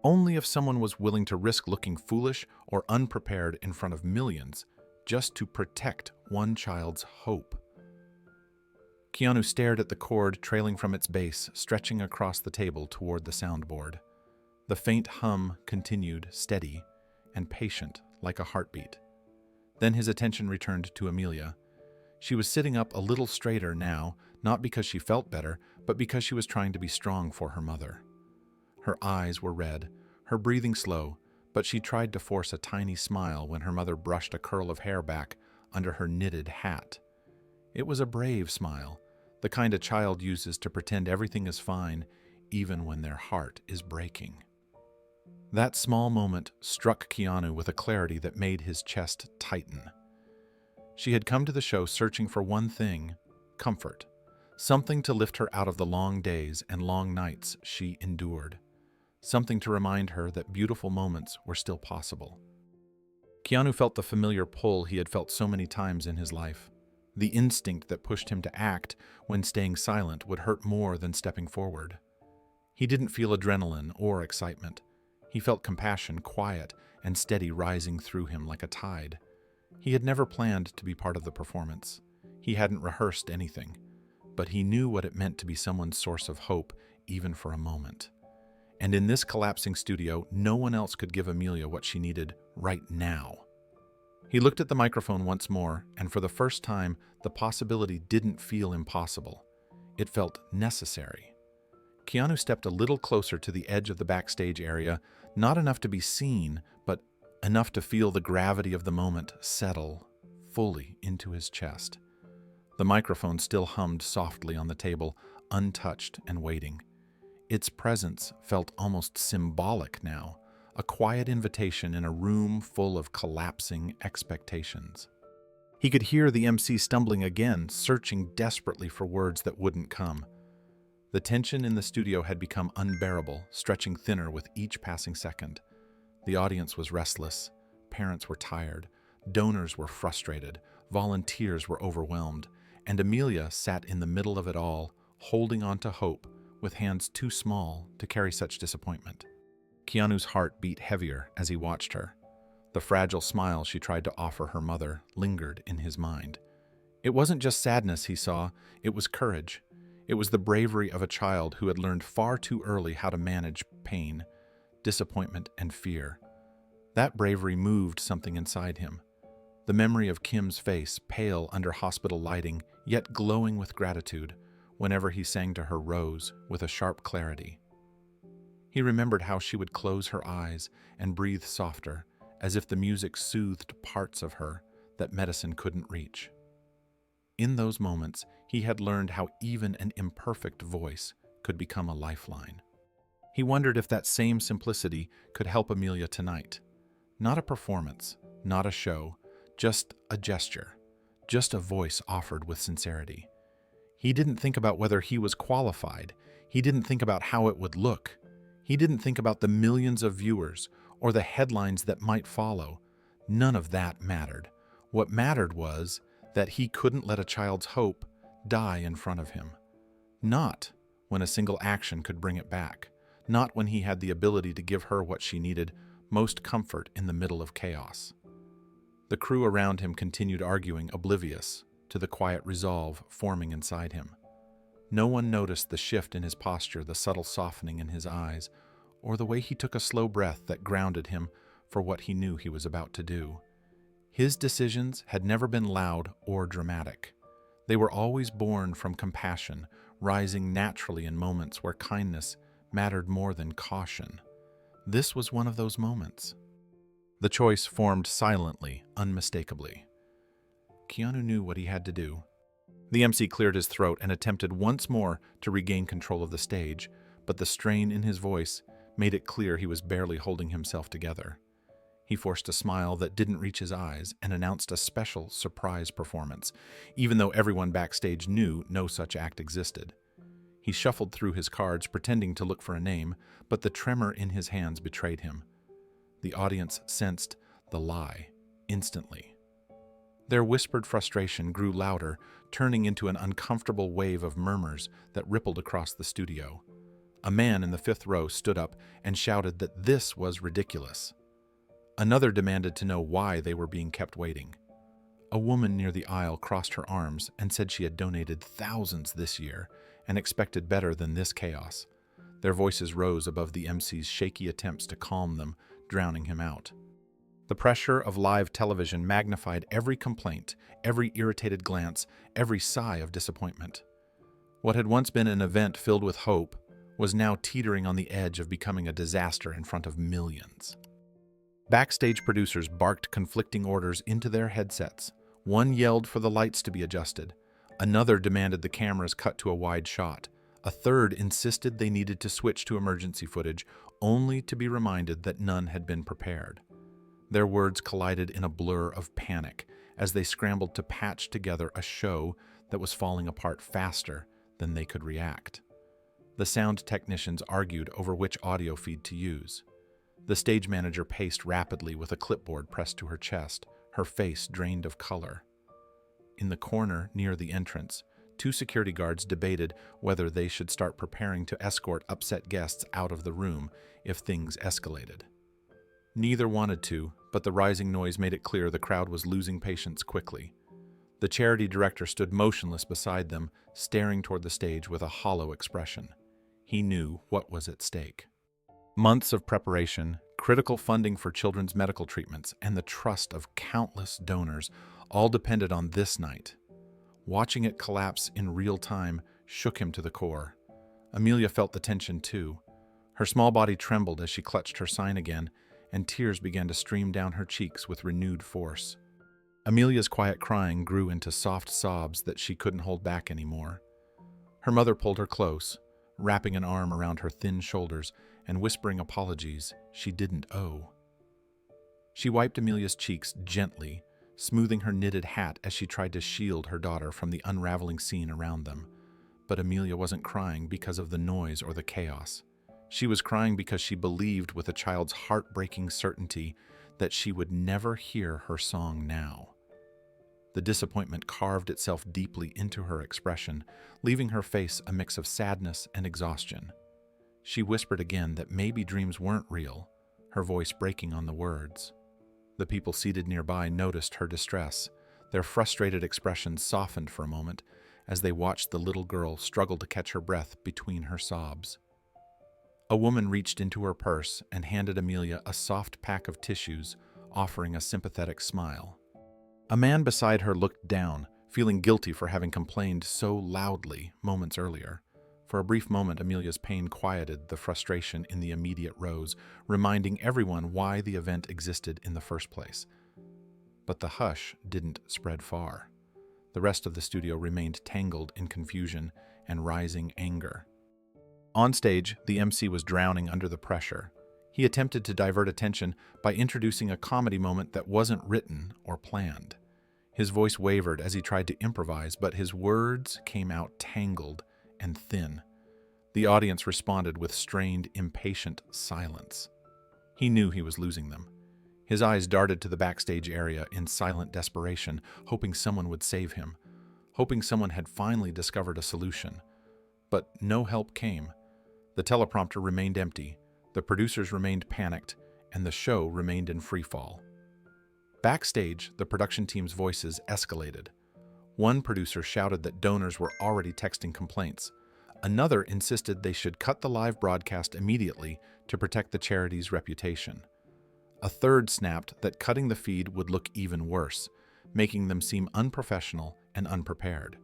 Only if someone was willing to risk looking foolish or unprepared in front of millions just to protect one child's hope. Keanu stared at the cord trailing from its base, stretching across the table toward the soundboard. The faint hum continued, steady and patient like a heartbeat. Then his attention returned to Amelia. She was sitting up a little straighter now, not because she felt better, but because she was trying to be strong for her mother. Her eyes were red, her breathing slow, but she tried to force a tiny smile when her mother brushed a curl of hair back under her knitted hat. It was a brave smile, the kind a child uses to pretend everything is fine, even when their heart is breaking. That small moment struck Keanu with a clarity that made his chest tighten. She had come to the show searching for one thing: comfort, something to lift her out of the long days and long nights she endured. Something to remind her that beautiful moments were still possible. Keanu felt the familiar pull he had felt so many times in his life. The instinct that pushed him to act when staying silent would hurt more than stepping forward. He didn't feel adrenaline or excitement. He felt compassion, quiet and steady, rising through him like a tide. He had never planned to be part of the performance. He hadn't rehearsed anything, but he knew what it meant to be someone's source of hope, even for a moment. And in this collapsing studio, no one else could give Amelia what she needed right now. He looked at the microphone once more, and for the first time, the possibility didn't feel impossible. It felt necessary. Keanu stepped a little closer to the edge of the backstage area, not enough to be seen, but enough to feel the gravity of the moment settle fully into his chest. The microphone still hummed softly on the table, untouched and waiting. Its presence felt almost symbolic now, a quiet invitation in a room full of collapsing expectations. He could hear the MC stumbling again, searching desperately for words that wouldn't come. The tension in the studio had become unbearable, stretching thinner with each passing second. The audience was restless, parents were tired, donors were frustrated, volunteers were overwhelmed, and Amelia sat in the middle of it all, holding on to hope, with hands too small to carry such disappointment. Keanu's heart beat heavier as he watched her. The fragile smile she tried to offer her mother lingered in his mind. It wasn't just sadness he saw, it was courage. It was the bravery of a child who had learned far too early how to manage pain, disappointment, and fear. That bravery moved something inside him. The memory of Kim's face, pale under hospital lighting, yet glowing with gratitude, whenever he sang to her, rose with a sharp clarity. He remembered how she would close her eyes and breathe softer, as if the music soothed parts of her that medicine couldn't reach. In those moments, he had learned how even an imperfect voice could become a lifeline. He wondered if that same simplicity could help Amelia tonight. Not a performance, not a show, just a gesture, just a voice offered with sincerity. He didn't think about whether he was qualified. He didn't think about how it would look. He didn't think about the millions of viewers or the headlines that might follow. None of that mattered. What mattered was that he couldn't let a child's hope die in front of him. Not when a single action could bring it back. Not when he had the ability to give her what she needed, most comfort in the middle of chaos. The crew around him continued arguing, oblivious to the quiet resolve forming inside him. No one noticed the shift in his posture, the subtle softening in his eyes, or the way he took a slow breath that grounded him for what he knew he was about to do. His decisions had never been loud or dramatic. They were always born from compassion, rising naturally in moments where kindness mattered more than caution. This was one of those moments. The choice formed silently, unmistakably. Keanu knew what he had to do. The MC cleared his throat and attempted once more to regain control of the stage, but the strain in his voice made it clear he was barely holding himself together. He forced a smile that didn't reach his eyes and announced a special surprise performance, even though everyone backstage knew no such act existed. He shuffled through his cards, pretending to look for a name, but the tremor in his hands betrayed him. The audience sensed the lie instantly. Their whispered frustration grew louder, turning into an uncomfortable wave of murmurs that rippled across the studio. A man in the fifth row stood up and shouted that this was ridiculous. Another demanded to know why they were being kept waiting. A woman near the aisle crossed her arms and said she had donated thousands this year and expected better than this chaos. Their voices rose above the MC's shaky attempts to calm them, drowning him out. The pressure of live television magnified every complaint, every irritated glance, every sigh of disappointment. What had once been an event filled with hope was now teetering on the edge of becoming a disaster in front of millions. Backstage producers barked conflicting orders into their headsets. One yelled for the lights to be adjusted. Another demanded the cameras cut to a wide shot. A third insisted they needed to switch to emergency footage, only to be reminded that none had been prepared. Their words collided in a blur of panic as they scrambled to patch together a show that was falling apart faster than they could react. The sound technicians argued over which audio feed to use. The stage manager paced rapidly with a clipboard pressed to her chest, her face drained of color. In the corner near the entrance, two security guards debated whether they should start preparing to escort upset guests out of the room if things escalated. Neither wanted to, but the rising noise made it clear the crowd was losing patience quickly. The charity director stood motionless beside them, staring toward the stage with a hollow expression. He knew what was at stake. Months of preparation, critical funding for children's medical treatments, and the trust of countless donors all depended on this night. Watching it collapse in real time shook him to the core. Amelia felt the tension too. Her small body trembled as she clutched her sign again, and tears began to stream down her cheeks with renewed force. Amelia's quiet crying grew into soft sobs that she couldn't hold back anymore. Her mother pulled her close, wrapping an arm around her thin shoulders and whispering apologies she didn't owe. She wiped Amelia's cheeks gently, smoothing her knitted hat as she tried to shield her daughter from the unraveling scene around them. But Amelia wasn't crying because of the noise or the chaos. She was crying because she believed with a child's heartbreaking certainty that she would never hear her song now. The disappointment carved itself deeply into her expression, leaving her face a mix of sadness and exhaustion. She whispered again that maybe dreams weren't real, her voice breaking on the words. The people seated nearby noticed her distress. Their frustrated expressions softened for a moment as they watched the little girl struggle to catch her breath between her sobs. A woman reached into her purse and handed Amelia a soft pack of tissues, offering a sympathetic smile. A man beside her looked down, feeling guilty for having complained so loudly moments earlier. For a brief moment, Amelia's pain quieted the frustration in the immediate rows, reminding everyone why the event existed in the first place. But the hush didn't spread far. The rest of the studio remained tangled in confusion and rising anger. On stage, the MC was drowning under the pressure. He attempted to divert attention by introducing a comedy moment that wasn't written or planned. His voice wavered as he tried to improvise, but his words came out tangled and thin. The audience responded with strained, impatient silence. He knew he was losing them. His eyes darted to the backstage area in silent desperation, hoping someone would save him, hoping someone had finally discovered a solution. But no help came. The teleprompter remained empty, the producers remained panicked, and the show remained in freefall. Backstage, the production team's voices escalated. One producer shouted that donors were already texting complaints. Another insisted they should cut the live broadcast immediately to protect the charity's reputation. A third snapped that cutting the feed would look even worse, making them seem unprofessional and unprepared.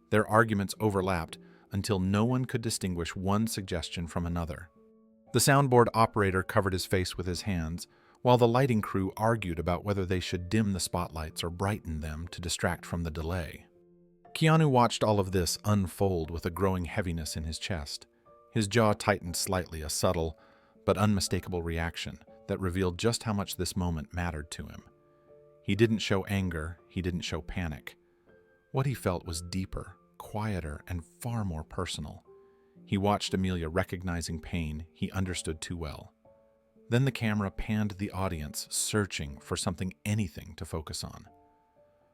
Their arguments overlapped until no one could distinguish one suggestion from another. The soundboard operator covered his face with his hands, while the lighting crew argued about whether they should dim the spotlights or brighten them to distract from the delay. Keanu watched all of this unfold with a growing heaviness in his chest. His jaw tightened slightly, a subtle but unmistakable reaction that revealed just how much this moment mattered to him. He didn't show anger, he didn't show panic. What he felt was deeper, quieter, and far more personal. He watched Amelia recognizing pain he understood too well. Then the camera panned the audience, searching for anything to focus on.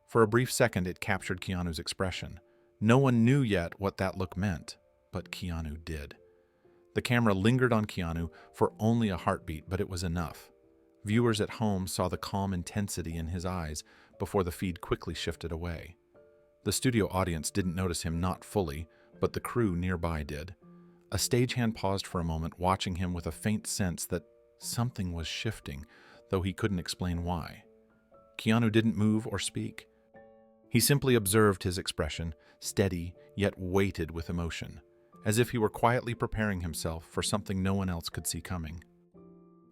For a brief second, it captured Keanu's expression. No one knew yet what that look meant, but Keanu did. The camera lingered on Keanu for only a heartbeat, but it was enough. Viewers at home saw the calm intensity in his eyes before the feed quickly shifted away. The studio audience didn't notice him, not fully, but the crew nearby did. A stagehand paused for a moment, watching him with a faint sense that something was shifting, though he couldn't explain why. Keanu didn't move or speak. He simply observed his expression, steady yet weighted with emotion, as if he were quietly preparing himself for something no one else could see coming.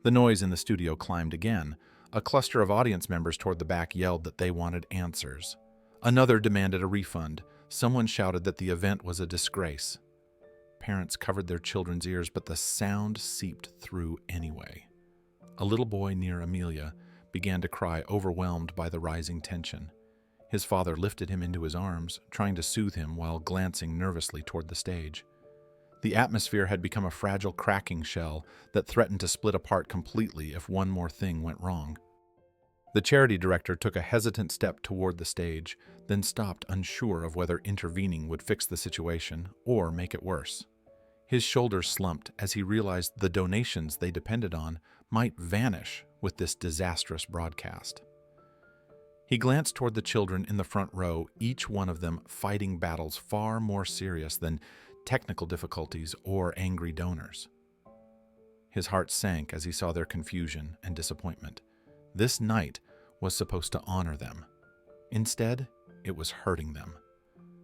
The noise in the studio climbed again. A cluster of audience members toward the back yelled that they wanted answers. Another demanded a refund. Someone shouted that the event was a disgrace. Parents covered their children's ears, but the sound seeped through anyway. A little boy near Amelia began to cry, overwhelmed by the rising tension. His father lifted him into his arms, trying to soothe him while glancing nervously toward the stage. The atmosphere had become a fragile, cracking shell that threatened to split apart completely if one more thing went wrong. The charity director took a hesitant step toward the stage, then stopped, unsure of whether intervening would fix the situation or make it worse. His shoulders slumped as he realized the donations they depended on might vanish with this disastrous broadcast. He glanced toward the children in the front row, each one of them fighting battles far more serious than technical difficulties or angry donors. His heart sank as he saw their confusion and disappointment. This night was supposed to honor them. Instead, it was hurting them.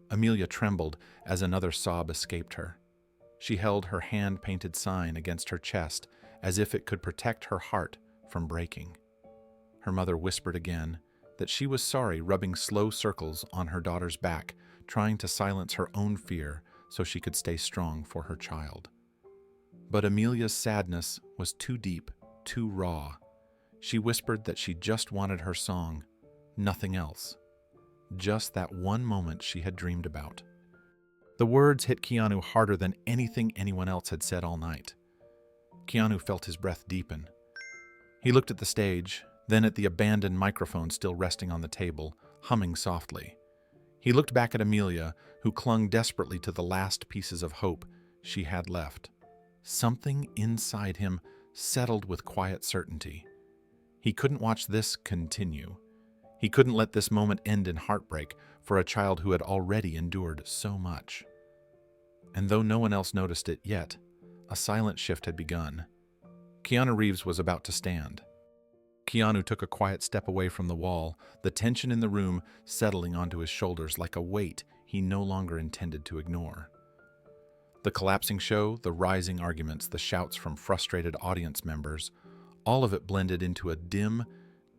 Amelia trembled as another sob escaped her. She held her hand-painted sign against her chest as if it could protect her heart from breaking. Her mother whispered again that she was sorry, rubbing slow circles on her daughter's back, trying to silence her own fear so she could stay strong for her child. But Amelia's sadness was too deep, too raw. She whispered that she just wanted her song, nothing else. Just that one moment she had dreamed about. The words hit Keanu harder than anything anyone else had said all night. Keanu felt his breath deepen. He looked at the stage, then at the abandoned microphone still resting on the table, humming softly. He looked back at Amelia, who clung desperately to the last pieces of hope she had left. Something inside him settled with quiet certainty. He couldn't watch this continue. He couldn't let this moment end in heartbreak for a child who had already endured so much. And though no one else noticed it yet, a silent shift had begun. Keanu Reeves was about to stand. Keanu took a quiet step away from the wall, the tension in the room settling onto his shoulders like a weight he no longer intended to ignore. The collapsing show, the rising arguments, the shouts from frustrated audience members, all of it blended into a dim,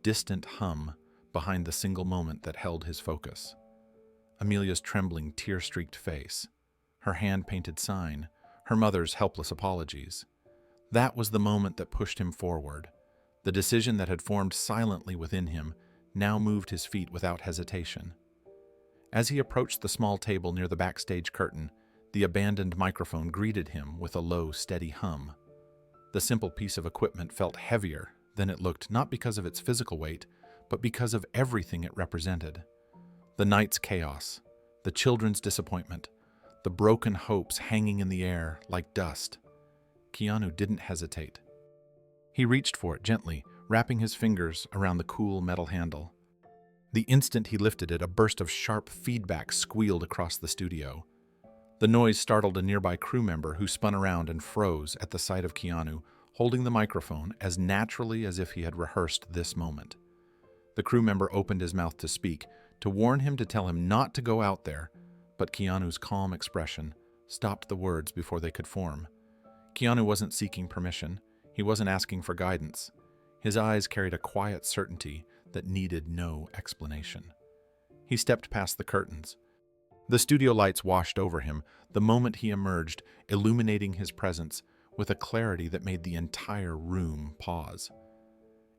distant hum behind the single moment that held his focus. Amelia's trembling, tear-streaked face, her hand-painted sign, her mother's helpless apologies. That was the moment that pushed him forward. The decision that had formed silently within him now moved his feet without hesitation. As he approached the small table near the backstage curtain, the abandoned microphone greeted him with a low, steady hum. The simple piece of equipment felt heavier than it looked, not because of its physical weight, but because of everything it represented. The night's chaos, the children's disappointment, the broken hopes hanging in the air like dust. Keanu didn't hesitate. He reached for it gently, wrapping his fingers around the cool metal handle. The instant he lifted it, a burst of sharp feedback squealed across the studio. The noise startled a nearby crew member who spun around and froze at the sight of Keanu, holding the microphone as naturally as if he had rehearsed this moment. The crew member opened his mouth to speak, to warn him to tell him not to go out there, but Keanu's calm expression stopped the words before they could form. Keanu wasn't seeking permission. He wasn't asking for guidance. His eyes carried a quiet certainty that needed no explanation. He stepped past the curtains. The studio lights washed over him the moment he emerged, illuminating his presence with a clarity that made the entire room pause.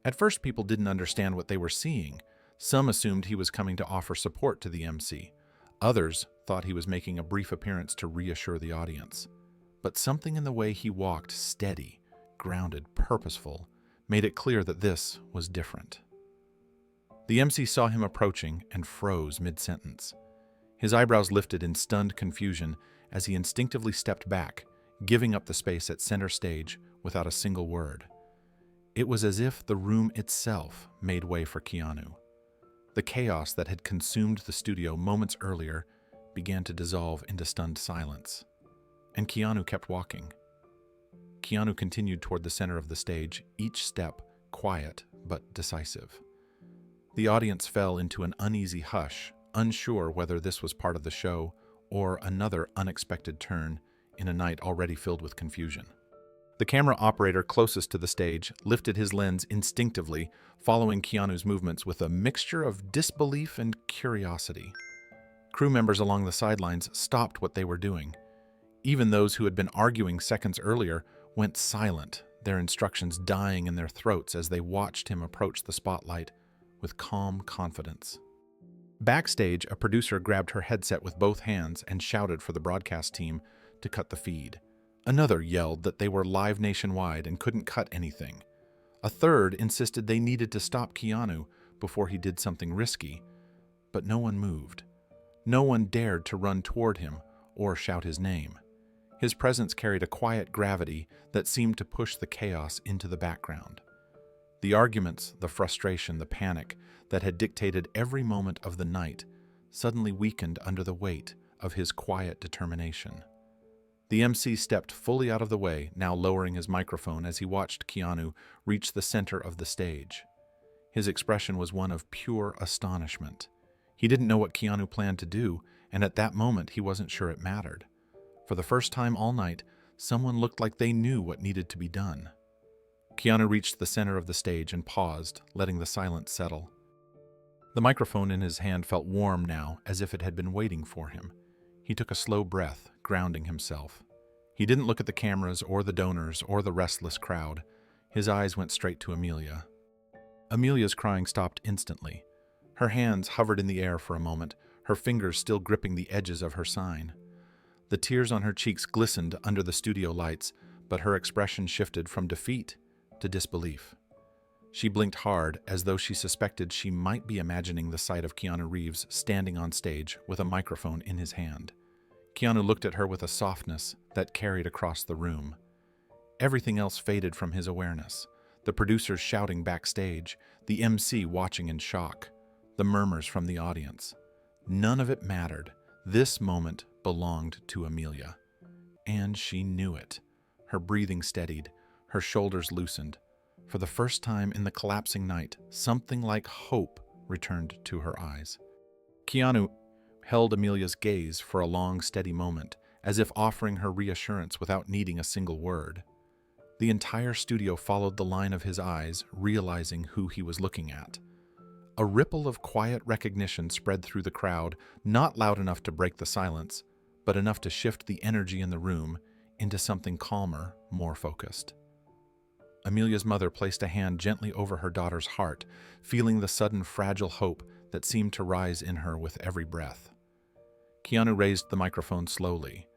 At first, people didn't understand what they were seeing. Some assumed he was coming to offer support to the MC. Others thought he was making a brief appearance to reassure the audience. But something in the way he walked, steady, grounded, purposeful, made it clear that this was different. The MC saw him approaching and froze mid-sentence. His eyebrows lifted in stunned confusion as he instinctively stepped back, giving up the space at center stage without a single word. It was as if the room itself made way for Keanu. The chaos that had consumed the studio moments earlier began to dissolve into stunned silence. And Keanu kept walking. Keanu continued toward the center of the stage, each step quiet but decisive. The audience fell into an uneasy hush, unsure whether this was part of the show or another unexpected turn in a night already filled with confusion. The camera operator closest to the stage lifted his lens instinctively, following Keanu's movements with a mixture of disbelief and curiosity. Crew members along the sidelines stopped what they were doing. Even those who had been arguing seconds earlier went silent, their instructions dying in their throats as they watched him approach the spotlight with calm confidence. Backstage, a producer grabbed her headset with both hands and shouted for the broadcast team to cut the feed. Another yelled that they were live nationwide and couldn't cut anything. A third insisted they needed to stop Keanu before he did something risky. But no one moved. No one dared to run toward him or shout his name. His presence carried a quiet gravity that seemed to push the chaos into the background. The arguments, the frustration, the panic that had dictated every moment of the night suddenly weakened under the weight of his quiet determination. The MC stepped fully out of the way, now lowering his microphone as he watched Keanu reach the center of the stage. His expression was one of pure astonishment. He didn't know what Keanu planned to do, and at that moment he wasn't sure it mattered. For the first time all night, someone looked like they knew what needed to be done. Keanu reached the center of the stage and paused, letting the silence settle. The microphone in his hand felt warm now, as if it had been waiting for him. He took a slow breath, grounding himself. He didn't look at the cameras or the donors or the restless crowd. His eyes went straight to Amelia. Amelia's crying stopped instantly. Her hands hovered in the air for a moment, her fingers still gripping the edges of her sign. The tears on her cheeks glistened under the studio lights, but her expression shifted from defeat to disbelief. She blinked hard, as though she suspected she might be imagining the sight of Keanu Reeves standing on stage with a microphone in his hand. Keanu looked at her with a softness that carried across the room. Everything else faded from his awareness. The producers shouting backstage, the MC watching in shock, the murmurs from the audience. None of it mattered. This moment belonged to Amelia. And she knew it. Her breathing steadied, her shoulders loosened. For the first time in the collapsing night, something like hope returned to her eyes. Keanu held Amelia's gaze for a long, steady moment, as if offering her reassurance without needing a single word. The entire studio followed the line of his eyes, realizing who he was looking at. A ripple of quiet recognition spread through the crowd, not loud enough to break the silence, but enough to shift the energy in the room into something calmer, more focused. Amelia's mother placed a hand gently over her daughter's heart, feeling the sudden fragile hope that seemed to rise in her with every breath. Keanu raised the microphone slowly.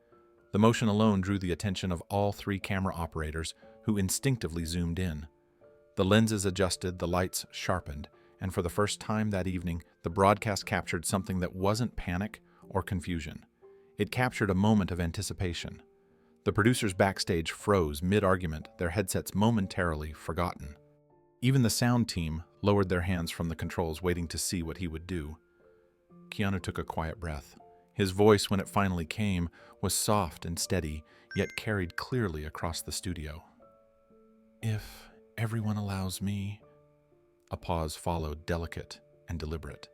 The motion alone drew the attention of all three camera operators, who instinctively zoomed in. The lenses adjusted, the lights sharpened, and for the first time that evening, the broadcast captured something that wasn't panic or confusion. It captured a moment of anticipation. The producers backstage froze mid-argument, their headsets momentarily forgotten. Even the sound team lowered their hands from the controls, waiting to see what he would do. Keanu took a quiet breath. His voice, when it finally came, was soft and steady, yet carried clearly across the studio. If everyone allows me. A pause followed, delicate and deliberate.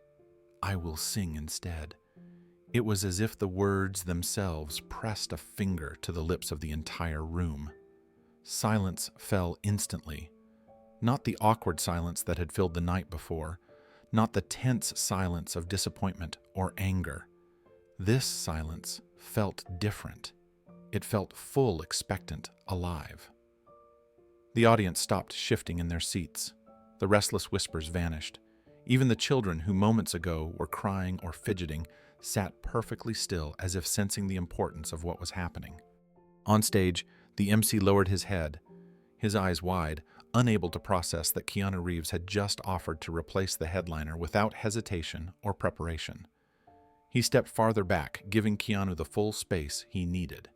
I will sing instead. It was as if the words themselves pressed a finger to the lips of the entire room. Silence fell instantly. Not the awkward silence that had filled the night before, not the tense silence of disappointment or anger. This silence felt different. It felt full, expectant, alive. The audience stopped shifting in their seats. The restless whispers vanished. Even the children who moments ago were crying or fidgeting sat perfectly still, as if sensing the importance of what was happening. On stage, the MC lowered his head, his eyes wide, unable to process that Keanu Reeves had just offered to replace the headliner without hesitation or preparation. He stepped farther back, giving Keanu the full space he needed.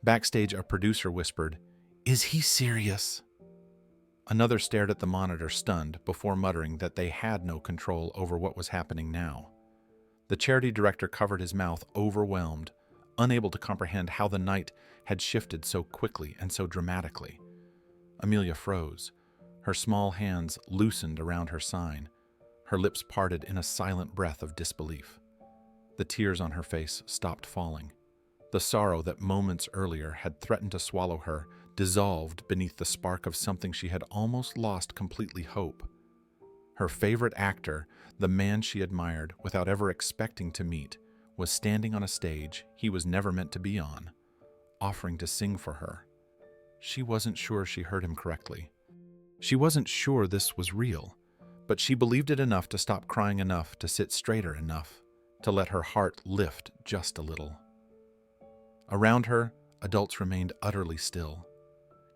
Backstage, a producer whispered, "Is he serious?" Another stared at the monitor, stunned, before muttering that they had no control over what was happening now. The charity director covered his mouth, overwhelmed, unable to comprehend how the night had shifted so quickly and so dramatically. Amelia froze. Her small hands loosened around her sign. Her lips parted in a silent breath of disbelief. The tears on her face stopped falling. The sorrow that moments earlier had threatened to swallow her dissolved beneath the spark of something she had almost lost completely: hope. Her favorite actor, the man she admired without ever expecting to meet, was standing on a stage he was never meant to be on, offering to sing for her. She wasn't sure she heard him correctly. She wasn't sure this was real, but she believed it enough to stop crying, enough to sit straighter, enough to let her heart lift just a little. Around her, adults remained utterly still.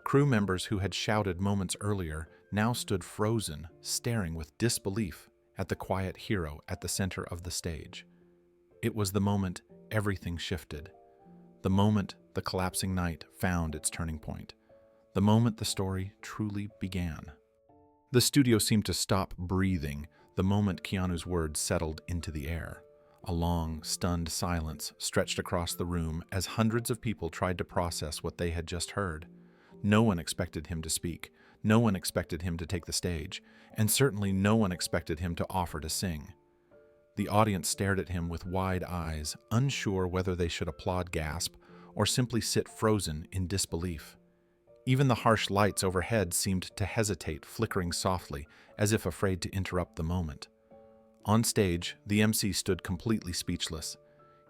Crew members who had shouted moments earlier now stood frozen, staring with disbelief at the quiet hero at the center of the stage. It was the moment everything shifted. The moment the collapsing night found its turning point. The moment the story truly began. The studio seemed to stop breathing the moment Keanu's words settled into the air. A long, stunned silence stretched across the room as hundreds of people tried to process what they had just heard. No one expected him to speak. No one expected him to take the stage. And certainly no one expected him to offer to sing. The audience stared at him with wide eyes, unsure whether they should applaud, gasp, or simply sit frozen in disbelief. Even the harsh lights overhead seemed to hesitate, flickering softly, as if afraid to interrupt the moment. On stage, the MC stood completely speechless.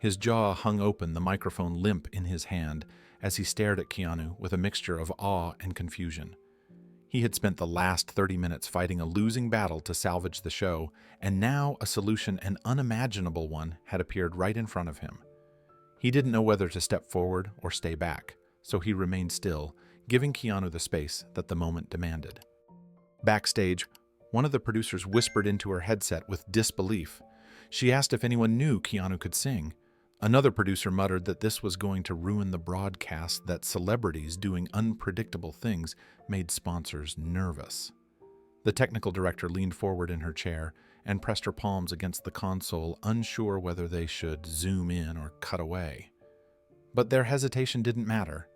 His jaw hung open, the microphone limp in his hand, as he stared at Keanu with a mixture of awe and confusion. He had spent the last 30 minutes fighting a losing battle to salvage the show, and now a solution, an unimaginable one, had appeared right in front of him. He didn't know whether to step forward or stay back, so he remained still, giving Keanu the space that the moment demanded. Backstage, one of the producers whispered into her headset with disbelief. She asked if anyone knew Keanu could sing. Another producer muttered that this was going to ruin the broadcast, that celebrities doing unpredictable things made sponsors nervous. The technical director leaned forward in her chair and pressed her palms against the console, unsure whether they should zoom in or cut away. But their hesitation didn't matter.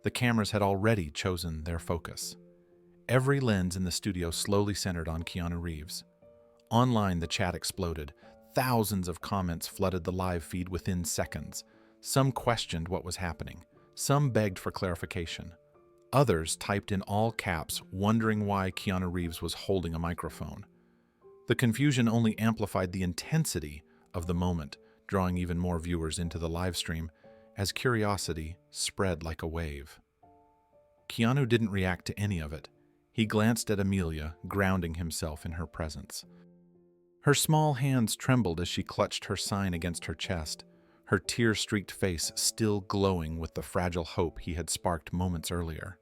The cameras had already chosen their focus. Every lens in the studio slowly centered on Keanu Reeves. Online, the chat exploded. Thousands of comments flooded the live feed within seconds. Some questioned what was happening. Some begged for clarification. Others typed in all caps, wondering why Keanu Reeves was holding a microphone. The confusion only amplified the intensity of the moment, drawing even more viewers into the live stream as curiosity spread like a wave. Keanu didn't react to any of it. He glanced at Amelia, grounding himself in her presence. Her small hands trembled as she clutched her sign against her chest, her tear-streaked face still glowing with the fragile hope he had sparked moments earlier.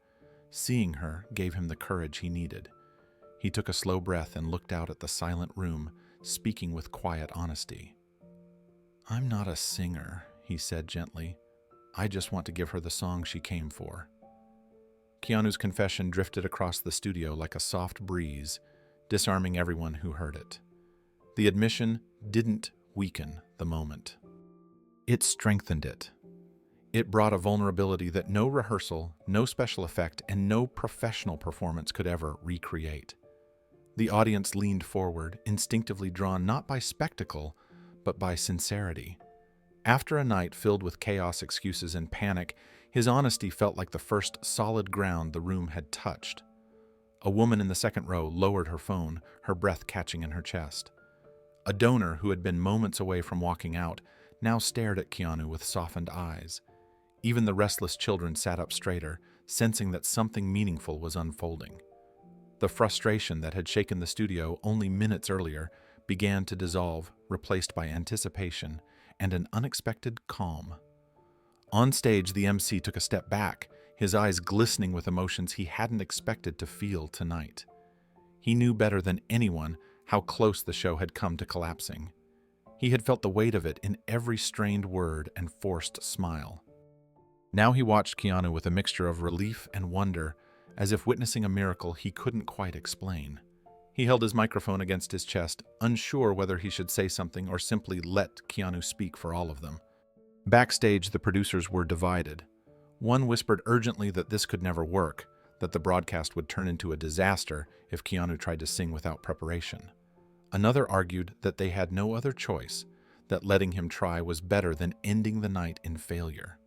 Seeing her gave him the courage he needed. He took a slow breath and looked out at the silent room, speaking with quiet honesty. "I'm not a singer," he said gently. "I just want to give her the song she came for." Keanu's confession drifted across the studio like a soft breeze, disarming everyone who heard it. The admission didn't weaken the moment. It strengthened it. It brought a vulnerability that no rehearsal, no special effect, and no professional performance could ever recreate. The audience leaned forward, instinctively drawn not by spectacle, but by sincerity. After a night filled with chaos, excuses, and panic, his honesty felt like the first solid ground the room had touched. A woman in the second row lowered her phone, her breath catching in her chest. A donor who had been moments away from walking out now stared at Keanu with softened eyes. Even the restless children sat up straighter, sensing that something meaningful was unfolding. The frustration that had shaken the studio only minutes earlier began to dissolve, replaced by anticipation and an unexpected calm. On stage, the MC took a step back, his eyes glistening with emotions he hadn't expected to feel tonight. He knew better than anyone how close the show had come to collapsing. He had felt the weight of it in every strained word and forced smile. Now he watched Keanu with a mixture of relief and wonder, as if witnessing a miracle he couldn't quite explain. He held his microphone against his chest, unsure whether he should say something or simply let Keanu speak for all of them. Backstage, the producers were divided. One whispered urgently that this could never work, that the broadcast would turn into a disaster if Keanu tried to sing without preparation. Another argued that they had no other choice, that letting him try was better than ending the night in failure.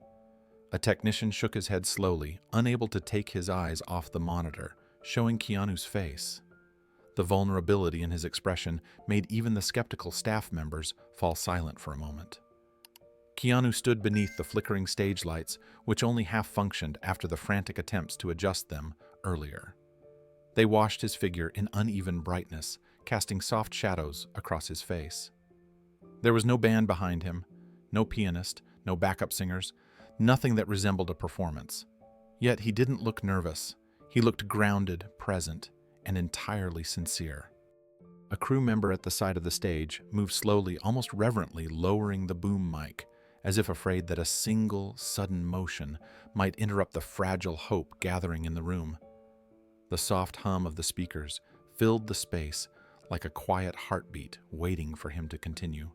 A technician shook his head slowly, unable to take his eyes off the monitor, showing Keanu's face. The vulnerability in his expression made even the skeptical staff members fall silent for a moment. Keanu stood beneath the flickering stage lights, which only half functioned after the frantic attempts to adjust them earlier. They washed his figure in uneven brightness, casting soft shadows across his face. There was no band behind him, no pianist, no backup singers, nothing that resembled a performance. Yet he didn't look nervous. He looked grounded, present, and entirely sincere. A crew member at the side of the stage moved slowly, almost reverently, lowering the boom mic, as if afraid that a single, sudden motion might interrupt the fragile hope gathering in the room. The soft hum of the speakers filled the space like a quiet heartbeat waiting for him to continue.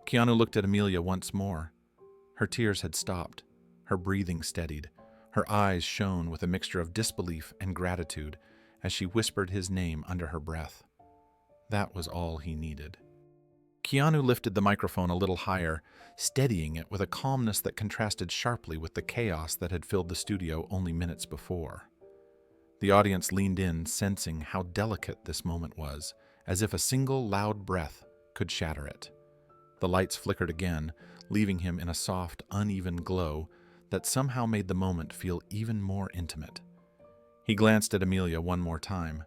Keanu looked at Amelia once more. Her tears had stopped, her breathing steadied, her eyes shone with a mixture of disbelief and gratitude as she whispered his name under her breath. That was all he needed. Keanu lifted the microphone a little higher, steadying it with a calmness that contrasted sharply with the chaos that had filled the studio only minutes before. The audience leaned in, sensing how delicate this moment was, as if a single loud breath could shatter it. The lights flickered again, leaving him in a soft, uneven glow that somehow made the moment feel even more intimate. He glanced at Amelia one more time.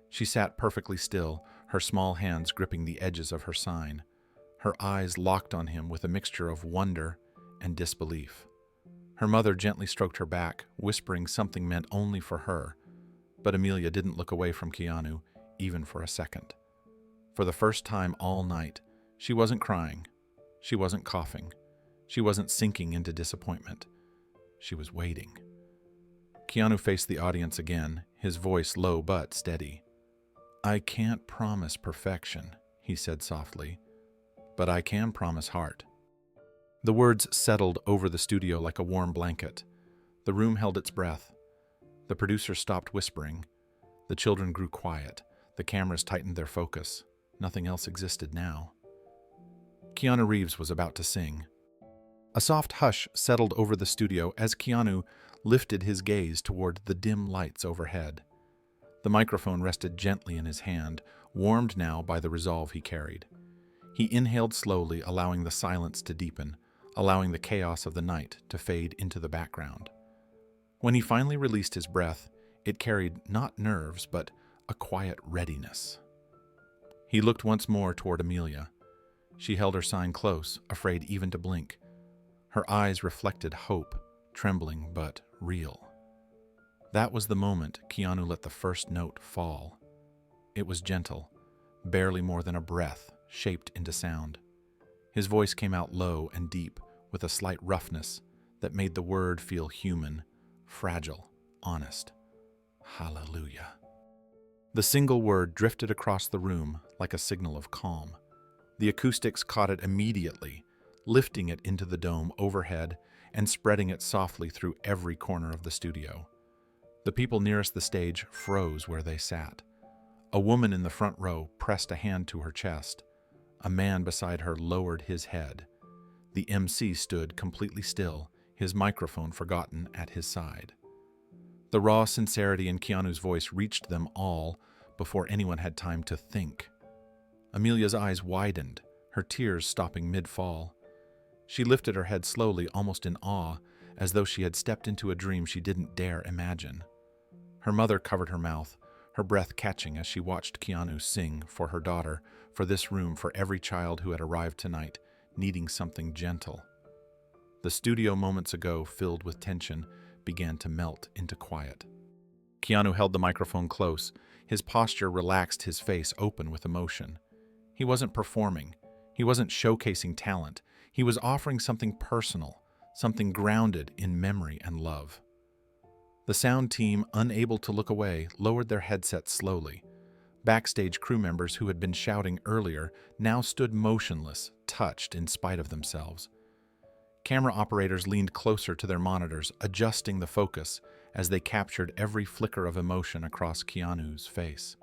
She sat perfectly still, her small hands gripping the edges of her sign. Her eyes locked on him with a mixture of wonder and disbelief. Her mother gently stroked her back, whispering something meant only for her, but Amelia didn't look away from Keanu, even for a second. For the first time all night, she wasn't crying. She wasn't coughing. She wasn't sinking into disappointment. She was waiting. Keanu faced the audience again, his voice low but steady. "I can't promise perfection," he said softly, "but I can promise heart." The words settled over the studio like a warm blanket. The room held its breath. The producers stopped whispering. The children grew quiet. The cameras tightened their focus. Nothing else existed now. Keanu Reeves was about to sing. A soft hush settled over the studio as Keanu lifted his gaze toward the dim lights overhead. The microphone rested gently in his hand, warmed now by the resolve he carried. He inhaled slowly, allowing the silence to deepen, allowing the chaos of the night to fade into the background. When he finally released his breath, it carried not nerves, but a quiet readiness. He looked once more toward Amelia. She held her sign close, afraid even to blink. Her eyes reflected hope, trembling but real. That was the moment Keanu let the first note fall. It was gentle, barely more than a breath, shaped into sound. His voice came out low and deep, with a slight roughness that made the word feel human, fragile, honest. Hallelujah. The single word drifted across the room like a signal of calm. The acoustics caught it immediately, lifting it into the dome overhead and spreading it softly through every corner of the studio. The people nearest the stage froze where they sat. A woman in the front row pressed a hand to her chest. A man beside her lowered his head. The MC stood completely still, his microphone forgotten at his side. The raw sincerity in Keanu's voice reached them all before anyone had time to think. Amelia's eyes widened, her tears stopping mid-fall. She lifted her head slowly, almost in awe, as though she had stepped into a dream she didn't dare imagine. Her mother covered her mouth, her breath catching as she watched Keanu sing for her daughter, for this room, for every child who had arrived tonight, needing something gentle. The studio moments ago, filled with tension, began to melt into quiet. Keanu held the microphone close, his posture relaxed, his face open with emotion. He wasn't performing. He wasn't showcasing talent. He was offering something personal, something grounded in memory and love. The sound team, unable to look away, lowered their headsets slowly. Backstage crew members who had been shouting earlier now stood motionless, touched in spite of themselves. Camera operators leaned closer to their monitors, adjusting the focus as they captured every flicker of emotion across Keanu's face.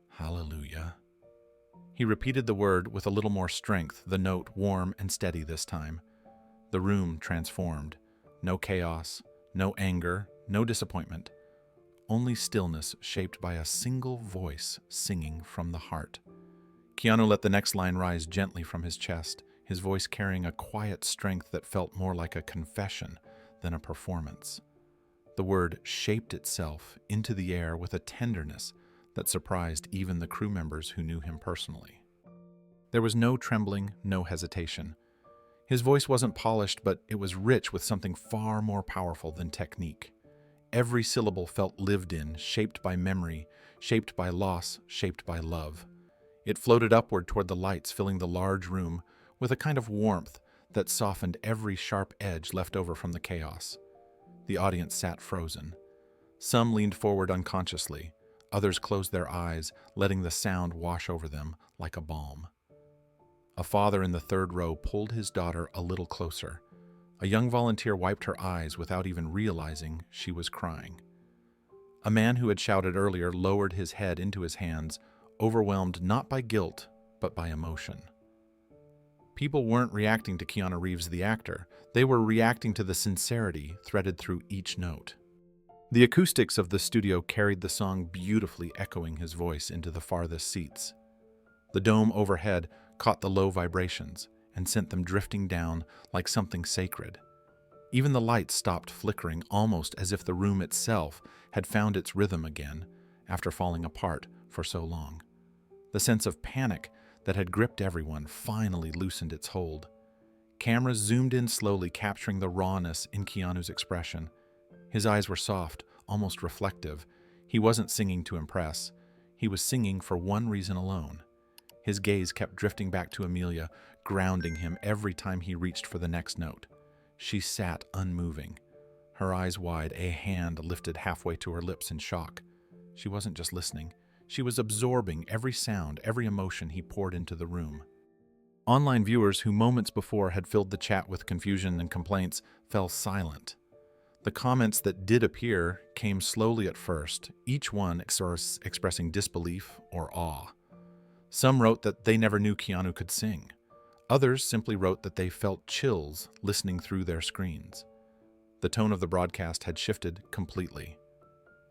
Hallelujah. He repeated the word with a little more strength, the note warm and steady this time. The room transformed. No chaos, no anger, no disappointment. Only stillness shaped by a single voice singing from the heart. Keanu let the next line rise gently from his chest, his voice carrying a quiet strength that felt more like a confession than a performance. The word shaped itself into the air with a tenderness that surprised even the crew members who knew him personally. There was no trembling, no hesitation. His voice wasn't polished, but it was rich with something far more powerful than technique. Every syllable felt lived in, shaped by memory, shaped by loss, shaped by love. It floated upward toward the lights, filling the large room with a kind of warmth that softened every sharp edge left over from the chaos. The audience sat frozen. Some leaned forward unconsciously. Others closed their eyes, letting the sound wash over them like a balm. A father in the third row pulled his daughter a little closer. A young volunteer wiped her eyes without even realizing she was crying. A man who had shouted earlier lowered his head into his hands, overwhelmed not by guilt, but by emotion. People weren't reacting to Keanu Reeves, the actor. They were reacting to the sincerity threaded through each note. The acoustics of the studio carried the song beautifully, echoing his voice into the farthest seats. The dome overhead caught the low vibrations and sent them drifting down like something sacred. Even the lights stopped flickering, almost as if the room itself had found its rhythm again after falling apart for so long. The sense of panic that had gripped everyone finally loosened its hold. Cameras zoomed in slowly, capturing the rawness in Keanu's expression. His eyes were soft, almost reflective. He wasn't singing to impress. He was singing for one reason alone. His gaze kept drifting back to Amelia, grounding him every time he reached for the next note. She sat unmoving, her eyes wide, a hand lifted halfway to her lips in shock. She wasn't just listening. She was absorbing every sound, every emotion he poured into the room. Online viewers who moments before had filled the chat with confusion and complaints fell silent. The comments that did appear came slowly at first, each one expressing disbelief or awe. Some wrote that they never knew Keanu could sing. Others simply wrote that they felt chills listening through their screens. The tone of the broadcast had shifted completely.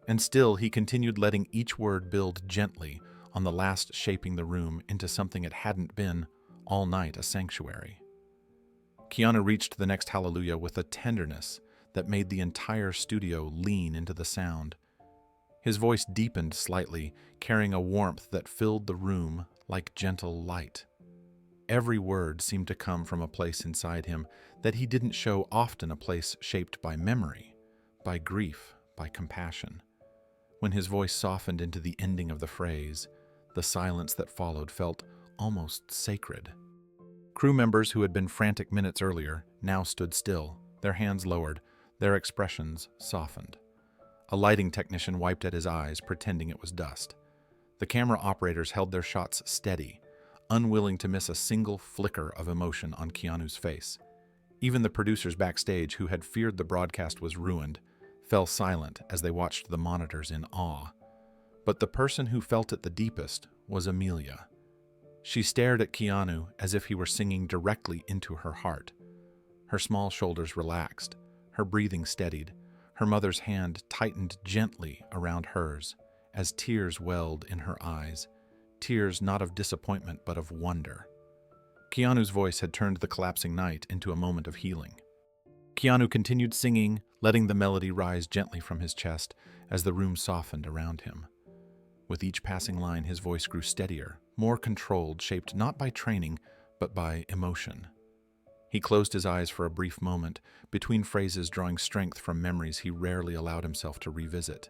And still, he continued letting each word build gently on the last, shaping the room into something it hadn't been all night, a sanctuary. Keanu reached the next hallelujah with a tenderness that made the entire studio lean into the sound. His voice deepened slightly, carrying a warmth that filled the room like gentle light. Every word seemed to come from a place inside him that he didn't show often, a place shaped by memory, by grief, by compassion. When his voice softened into the ending of the phrase, the silence that followed felt almost sacred. Crew members who had been frantic minutes earlier now stood still, their hands lowered, their expressions softened. A lighting technician wiped at his eyes, pretending it was dust. The camera operators held their shots steady, unwilling to miss a single flicker of emotion on Keanu's face. Even the producers backstage, who had feared the broadcast was ruined, fell silent as they watched the monitors in awe. But the person who felt it the deepest was Amelia. She stared at Keanu as if he were singing directly into her heart. Her small shoulders relaxed, her breathing steadied, her mother's hand tightened gently around hers as tears welled in her eyes, tears not of disappointment but of wonder. Keanu's voice had turned the collapsing night into a moment of healing. Keanu continued singing, letting the melody rise gently from his chest as the room softened around him. With each passing line, his voice grew steadier, more controlled, shaped not by training, but by emotion. He closed his eyes for a brief moment, between phrases drawing strength from memories he rarely allowed himself to revisit.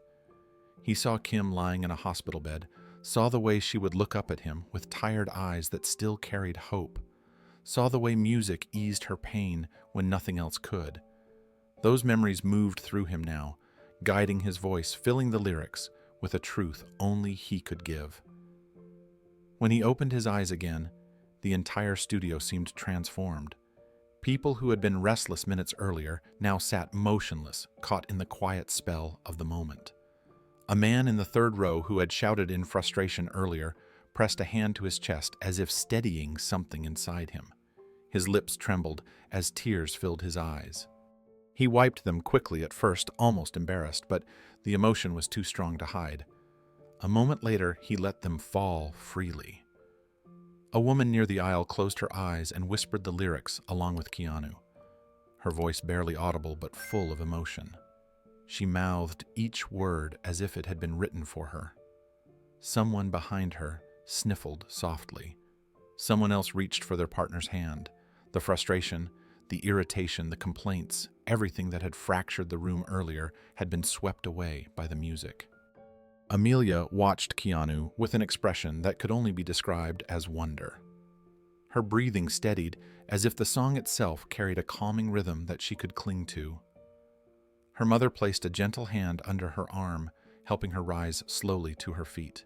He saw Kim lying in a hospital bed, saw the way she would look up at him with tired eyes that still carried hope, saw the way music eased her pain when nothing else could. Those memories moved through him now, guiding his voice, filling the lyrics with a truth only he could give. When he opened his eyes again, the entire studio seemed transformed. People who had been restless minutes earlier now sat motionless, caught in the quiet spell of the moment. A man in the third row who had shouted in frustration earlier pressed a hand to his chest as if steadying something inside him. His lips trembled as tears filled his eyes. He wiped them quickly at first, almost embarrassed, but the emotion was too strong to hide. A moment later, he let them fall freely. A woman near the aisle closed her eyes and whispered the lyrics along with Keanu, her voice barely audible but full of emotion. She mouthed each word as if it had been written for her. Someone behind her sniffled softly. Someone else reached for their partner's hand. The frustration, the irritation, the complaints, everything that had fractured the room earlier had been swept away by the music. Amelia watched Keanu with an expression that could only be described as wonder. Her breathing steadied as if the song itself carried a calming rhythm that she could cling to. Her mother placed a gentle hand under her arm, helping her rise slowly to her feet.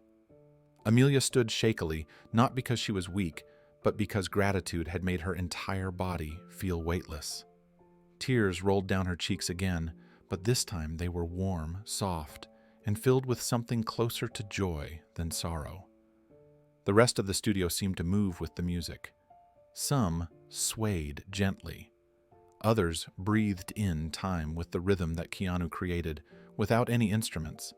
Amelia stood shakily, not because she was weak, but because gratitude had made her entire body feel weightless. Tears rolled down her cheeks again, but this time they were warm, soft, and filled with something closer to joy than sorrow. The rest of the studio seemed to move with the music. Some swayed gently. Others breathed in time with the rhythm that Keanu created without any instruments.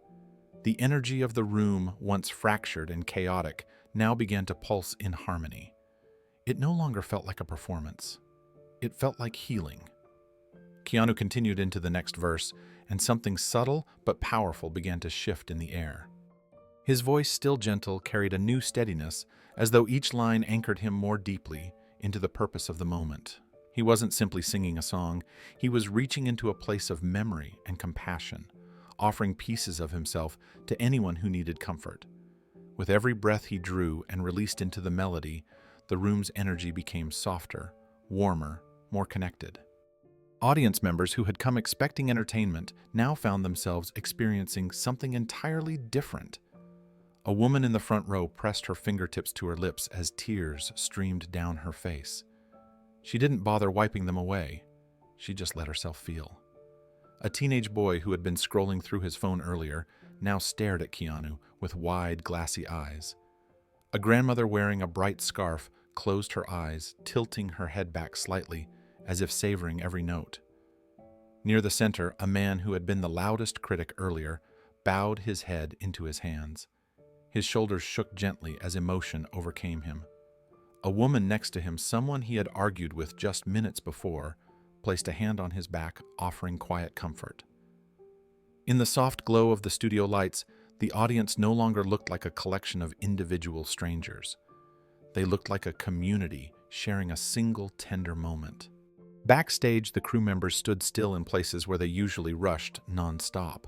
The energy of the room, once fractured and chaotic, now began to pulse in harmony. It no longer felt like a performance. It felt like healing. Keanu continued into the next verse, and something subtle but powerful began to shift in the air. His voice, still gentle, carried a new steadiness, as though each line anchored him more deeply into the purpose of the moment. He wasn't simply singing a song, he was reaching into a place of memory and compassion, offering pieces of himself to anyone who needed comfort. With every breath he drew and released into the melody, the room's energy became softer, warmer, more connected. Audience members who had come expecting entertainment now found themselves experiencing something entirely different. A woman in the front row pressed her fingertips to her lips as tears streamed down her face. She didn't bother wiping them away. She just let herself feel. A teenage boy who had been scrolling through his phone earlier now stared at Keanu with wide, glassy eyes. A grandmother wearing a bright scarf closed her eyes, tilting her head back slightly, as if savoring every note. Near the center, a man who had been the loudest critic earlier bowed his head into his hands. His shoulders shook gently as emotion overcame him. A woman next to him, someone he had argued with just minutes before, placed a hand on his back, offering quiet comfort. In the soft glow of the studio lights, the audience no longer looked like a collection of individual strangers. They looked like a community sharing a single tender moment. Backstage, the crew members stood still in places where they usually rushed non-stop.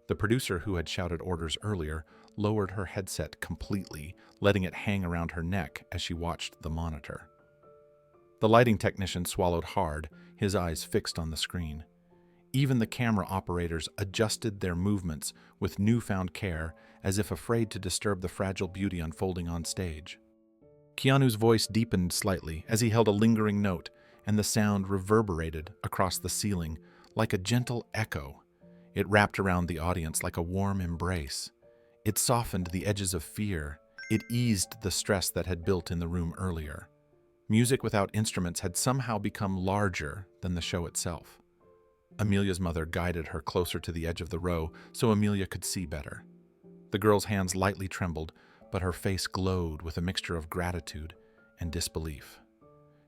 The producer who had shouted orders earlier lowered her headset completely, letting it hang around her neck as she watched the monitor. The lighting technician swallowed hard, his eyes fixed on the screen. Even the camera operators adjusted their movements with newfound care, as if afraid to disturb the fragile beauty unfolding on stage. Keanu's voice deepened slightly as he held a lingering note, and the sound reverberated across the ceiling like a gentle echo. It wrapped around the audience like a warm embrace. It softened the edges of fear. It eased the stress that had built in the room earlier. Music without instruments had somehow become larger than the show itself. Amelia's mother guided her closer to the edge of the row so Amelia could see better. The girl's hands lightly trembled, but her face glowed with a mixture of gratitude and disbelief.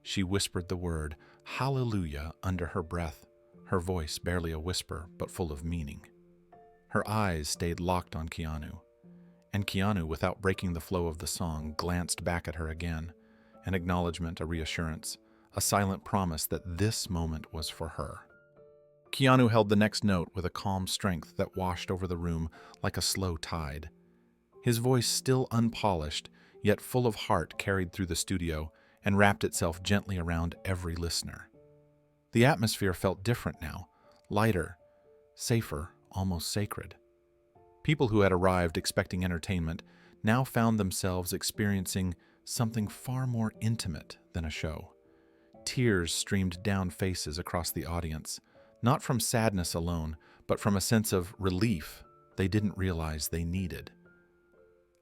She whispered the word "Hallelujah" under her breath, her voice barely a whisper but full of meaning. Her eyes stayed locked on Keanu, and Keanu, without breaking the flow of the song, glanced back at her again, an acknowledgement, a reassurance, a silent promise that this moment was for her. Keanu held the next note with a calm strength that washed over the room like a slow tide. His voice, still unpolished, yet full of heart, carried through the studio and wrapped itself gently around every listener. The atmosphere felt different now, lighter, safer, almost sacred. People who had arrived expecting entertainment now found themselves experiencing something far more intimate than a show. Tears streamed down faces across the audience, not from sadness alone, but from a sense of relief they didn't realize they needed.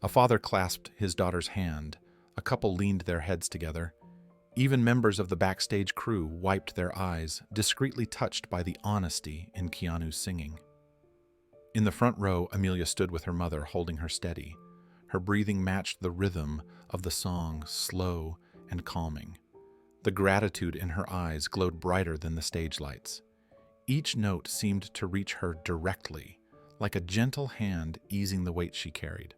A father clasped his daughter's hand. A couple leaned their heads together. Even members of the backstage crew wiped their eyes, discreetly touched by the honesty in Keanu's singing. In the front row, Amelia stood with her mother, holding her steady. Her breathing matched the rhythm of the song, slow and calming. The gratitude in her eyes glowed brighter than the stage lights. Each note seemed to reach her directly, like a gentle hand easing the weight she carried.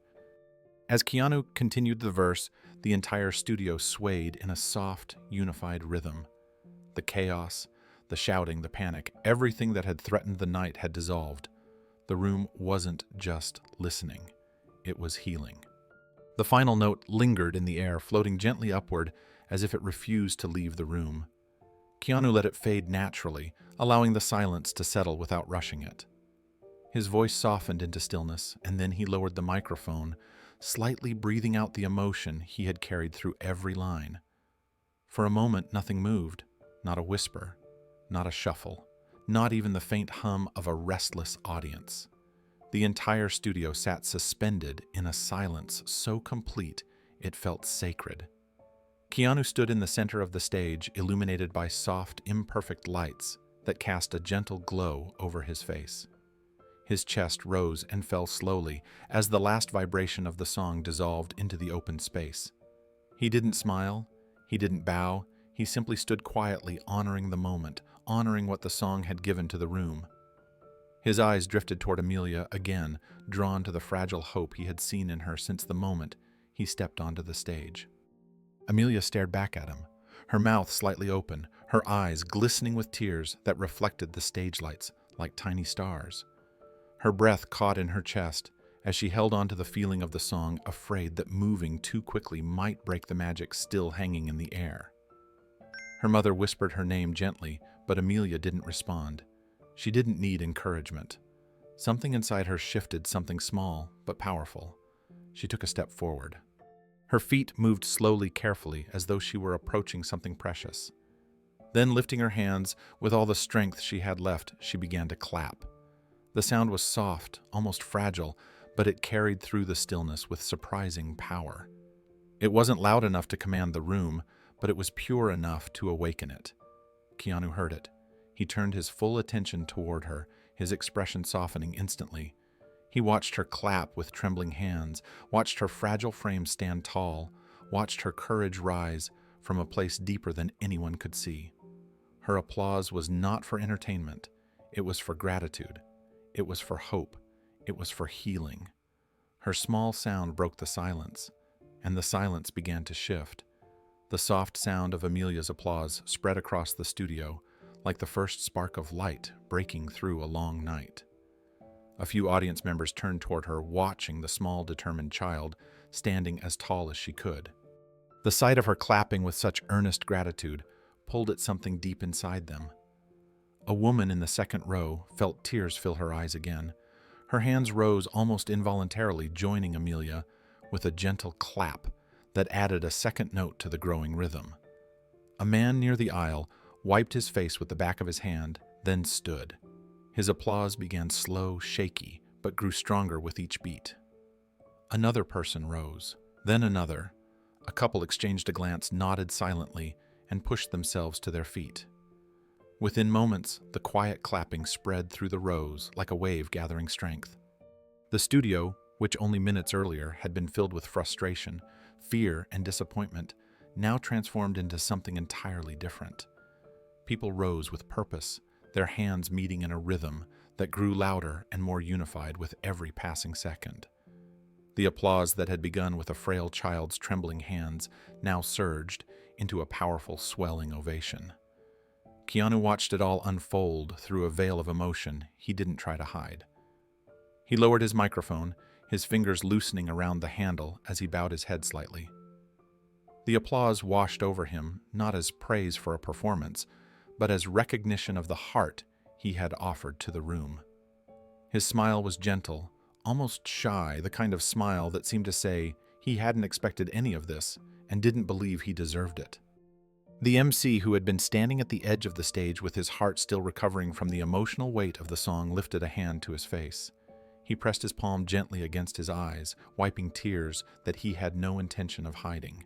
As Keanu continued the verse, the entire studio swayed in a soft, unified rhythm. The chaos, the shouting, the panic, everything that had threatened the night had dissolved. The room wasn't just listening, it was healing. The final note lingered in the air, floating gently upward as if it refused to leave the room. Keanu let it fade naturally, allowing the silence to settle without rushing it. His voice softened into stillness, and then he lowered the microphone, slightly breathing out the emotion he had carried through every line. For a moment, nothing moved, not a whisper, not a shuffle, not even the faint hum of a restless audience. The entire studio sat suspended in a silence so complete it felt sacred. Keanu stood in the center of the stage, illuminated by soft, imperfect lights that cast a gentle glow over his face. His chest rose and fell slowly as the last vibration of the song dissolved into the open space. He didn't smile, he didn't bow, he simply stood quietly, honoring the moment, honoring what the song had given to the room. His eyes drifted toward Amelia again, drawn to the fragile hope he had seen in her since the moment he stepped onto the stage. Amelia stared back at him, her mouth slightly open, her eyes glistening with tears that reflected the stage lights like tiny stars. Her breath caught in her chest as she held on to the feeling of the song, afraid that moving too quickly might break the magic still hanging in the air. Her mother whispered her name gently, but Amelia didn't respond. She didn't need encouragement. Something inside her shifted, something small but powerful. She took a step forward. Her feet moved slowly, carefully, as though she were approaching something precious. Then, lifting her hands with all the strength she had left, she began to clap. The sound was soft, almost fragile, but it carried through the stillness with surprising power. It wasn't loud enough to command the room, but it was pure enough to awaken it. Keanu heard it. He turned his full attention toward her, his expression softening instantly. He watched her clap with trembling hands, watched her fragile frame stand tall, watched her courage rise from a place deeper than anyone could see. Her applause was not for entertainment. It was for gratitude. It was for hope. It was for healing. Her small sound broke the silence, and the silence began to shift. The soft sound of Amelia's applause spread across the studio, like the first spark of light breaking through a long night. A few audience members turned toward her, watching the small, determined child standing as tall as she could. The sight of her clapping with such earnest gratitude pulled at something deep inside them. A woman in the second row felt tears fill her eyes again. Her hands rose almost involuntarily, joining Amelia with a gentle clap that added a second note to the growing rhythm. A man near the aisle, wiped his face with the back of his hand, then stood. His applause began slow, shaky, but grew stronger with each beat. Another person rose, then another. A couple exchanged a glance, nodded silently, and pushed themselves to their feet. Within moments, the quiet clapping spread through the rows like a wave gathering strength. The studio, which only minutes earlier had been filled with frustration, fear, and disappointment, now transformed into something entirely different. People rose with purpose, their hands meeting in a rhythm that grew louder and more unified with every passing second. The applause that had begun with a frail child's trembling hands now surged into a powerful, swelling ovation. Keanu watched it all unfold through a veil of emotion he didn't try to hide. He lowered his microphone, his fingers loosening around the handle as he bowed his head slightly. The applause washed over him, not as praise for a performance, but as recognition of the heart he had offered to the room. His smile was gentle, almost shy, the kind of smile that seemed to say he hadn't expected any of this and didn't believe he deserved it. The MC, who had been standing at the edge of the stage with his heart still recovering from the emotional weight of the song, lifted a hand to his face. He pressed his palm gently against his eyes, wiping tears that he had no intention of hiding.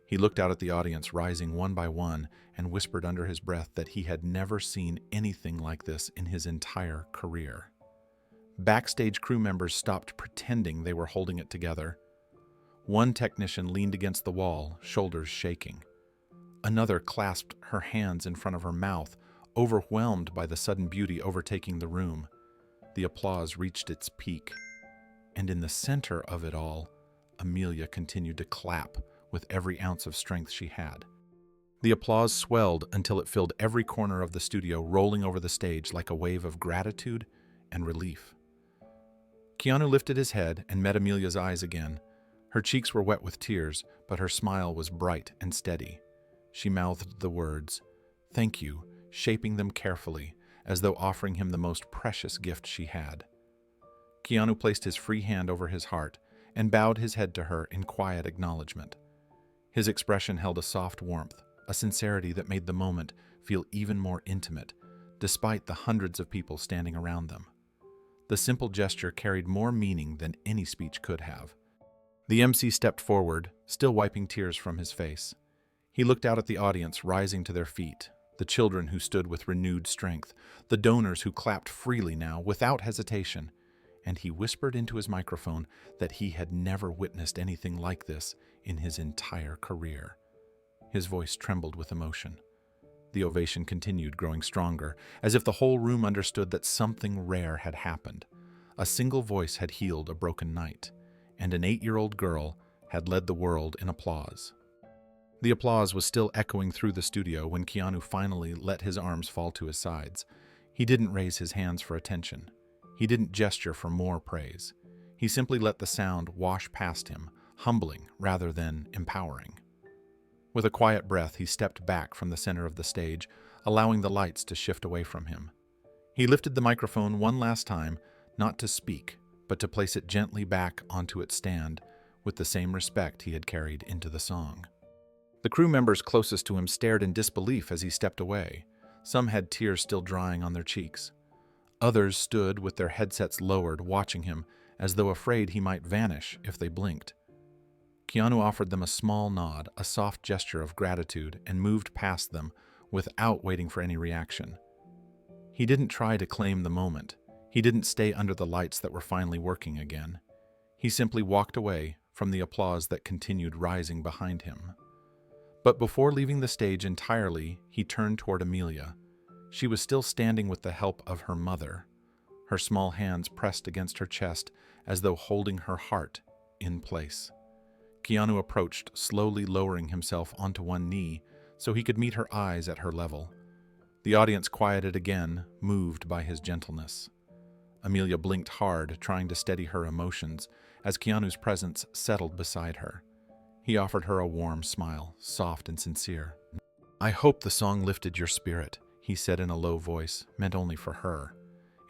He looked out at the audience, rising one by one, and whispered under his breath that he had never seen anything like this in his entire career. Backstage crew members stopped pretending they were holding it together. One technician leaned against the wall, shoulders shaking. Another clasped her hands in front of her mouth, overwhelmed by the sudden beauty overtaking the room. The applause reached its peak, and in the center of it all, Amelia continued to clap with every ounce of strength she had. The applause swelled until it filled every corner of the studio, rolling over the stage like a wave of gratitude and relief. Keanu lifted his head and met Amelia's eyes again. Her cheeks were wet with tears, but her smile was bright and steady. She mouthed the words, "Thank you," shaping them carefully, as though offering him the most precious gift she had. Keanu placed his free hand over his heart and bowed his head to her in quiet acknowledgement. His expression held a soft warmth, a sincerity that made the moment feel even more intimate, despite the hundreds of people standing around them. The simple gesture carried more meaning than any speech could have. The MC stepped forward, still wiping tears from his face. He looked out at the audience, rising to their feet, the children who stood with renewed strength, the donors who clapped freely now, without hesitation, and he whispered into his microphone that he had never witnessed anything like this in his entire career. His voice trembled with emotion. The ovation continued, growing stronger, as if the whole room understood that something rare had happened. A single voice had healed a broken night, and an 8-year-old girl had led the world in applause. The applause was still echoing through the studio when Keanu finally let his arms fall to his sides. He didn't raise his hands for attention. He didn't gesture for more praise. He simply let the sound wash past him, humbling rather than empowering. With a quiet breath, he stepped back from the center of the stage, allowing the lights to shift away from him. He lifted the microphone one last time, not to speak, but to place it gently back onto its stand with the same respect he had carried into the song. The crew members closest to him stared in disbelief as he stepped away. Some had tears still drying on their cheeks. Others stood with their headsets lowered, watching him, as though afraid he might vanish if they blinked. Keanu offered them a small nod, a soft gesture of gratitude, and moved past them without waiting for any reaction. He didn't try to claim the moment. He didn't stay under the lights that were finally working again. He simply walked away from the applause that continued rising behind him. But before leaving the stage entirely, he turned toward Amelia. She was still standing with the help of her mother, her small hands pressed against her chest as though holding her heart in place. Keanu approached, slowly lowering himself onto one knee so he could meet her eyes at her level. The audience quieted again, moved by his gentleness. Amelia blinked hard, trying to steady her emotions as Keanu's presence settled beside her. He offered her a warm smile, soft and sincere. "I hope the song lifted your spirit," he said in a low voice, meant only for her.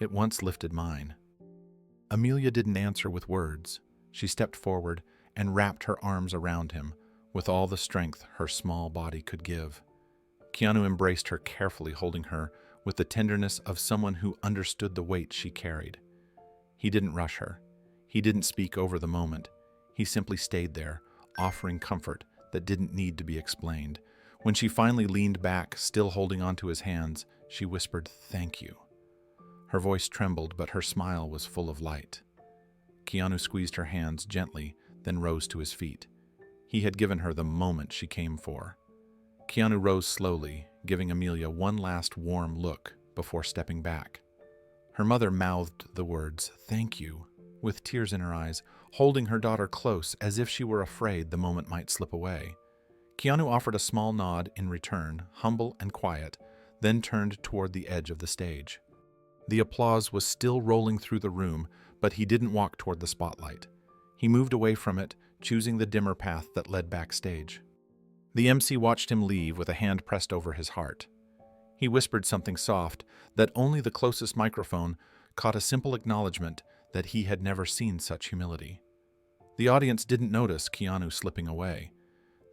"It once lifted mine." Amelia didn't answer with words. She stepped forward and wrapped her arms around him with all the strength her small body could give. Keanu embraced her carefully, holding her with the tenderness of someone who understood the weight she carried. He didn't rush her. He didn't speak over the moment. He simply stayed there, offering comfort that didn't need to be explained. When she finally leaned back, still holding onto his hands, she whispered, "Thank you." Her voice trembled, but her smile was full of light. Keanu squeezed her hands gently, then rose to his feet. He had given her the moment she came for. Keanu rose slowly, giving Amelia one last warm look before stepping back. Her mother mouthed the words, "Thank you," with tears in her eyes, holding her daughter close as if she were afraid the moment might slip away. Keanu offered a small nod in return, humble and quiet, then turned toward the edge of the stage. The applause was still rolling through the room, but he didn't walk toward the spotlight. He moved away from it, choosing the dimmer path that led backstage. The MC watched him leave with a hand pressed over his heart. He whispered something soft that only the closest microphone caught, a simple acknowledgement that he had never seen such humility. The audience didn't notice Keanu slipping away.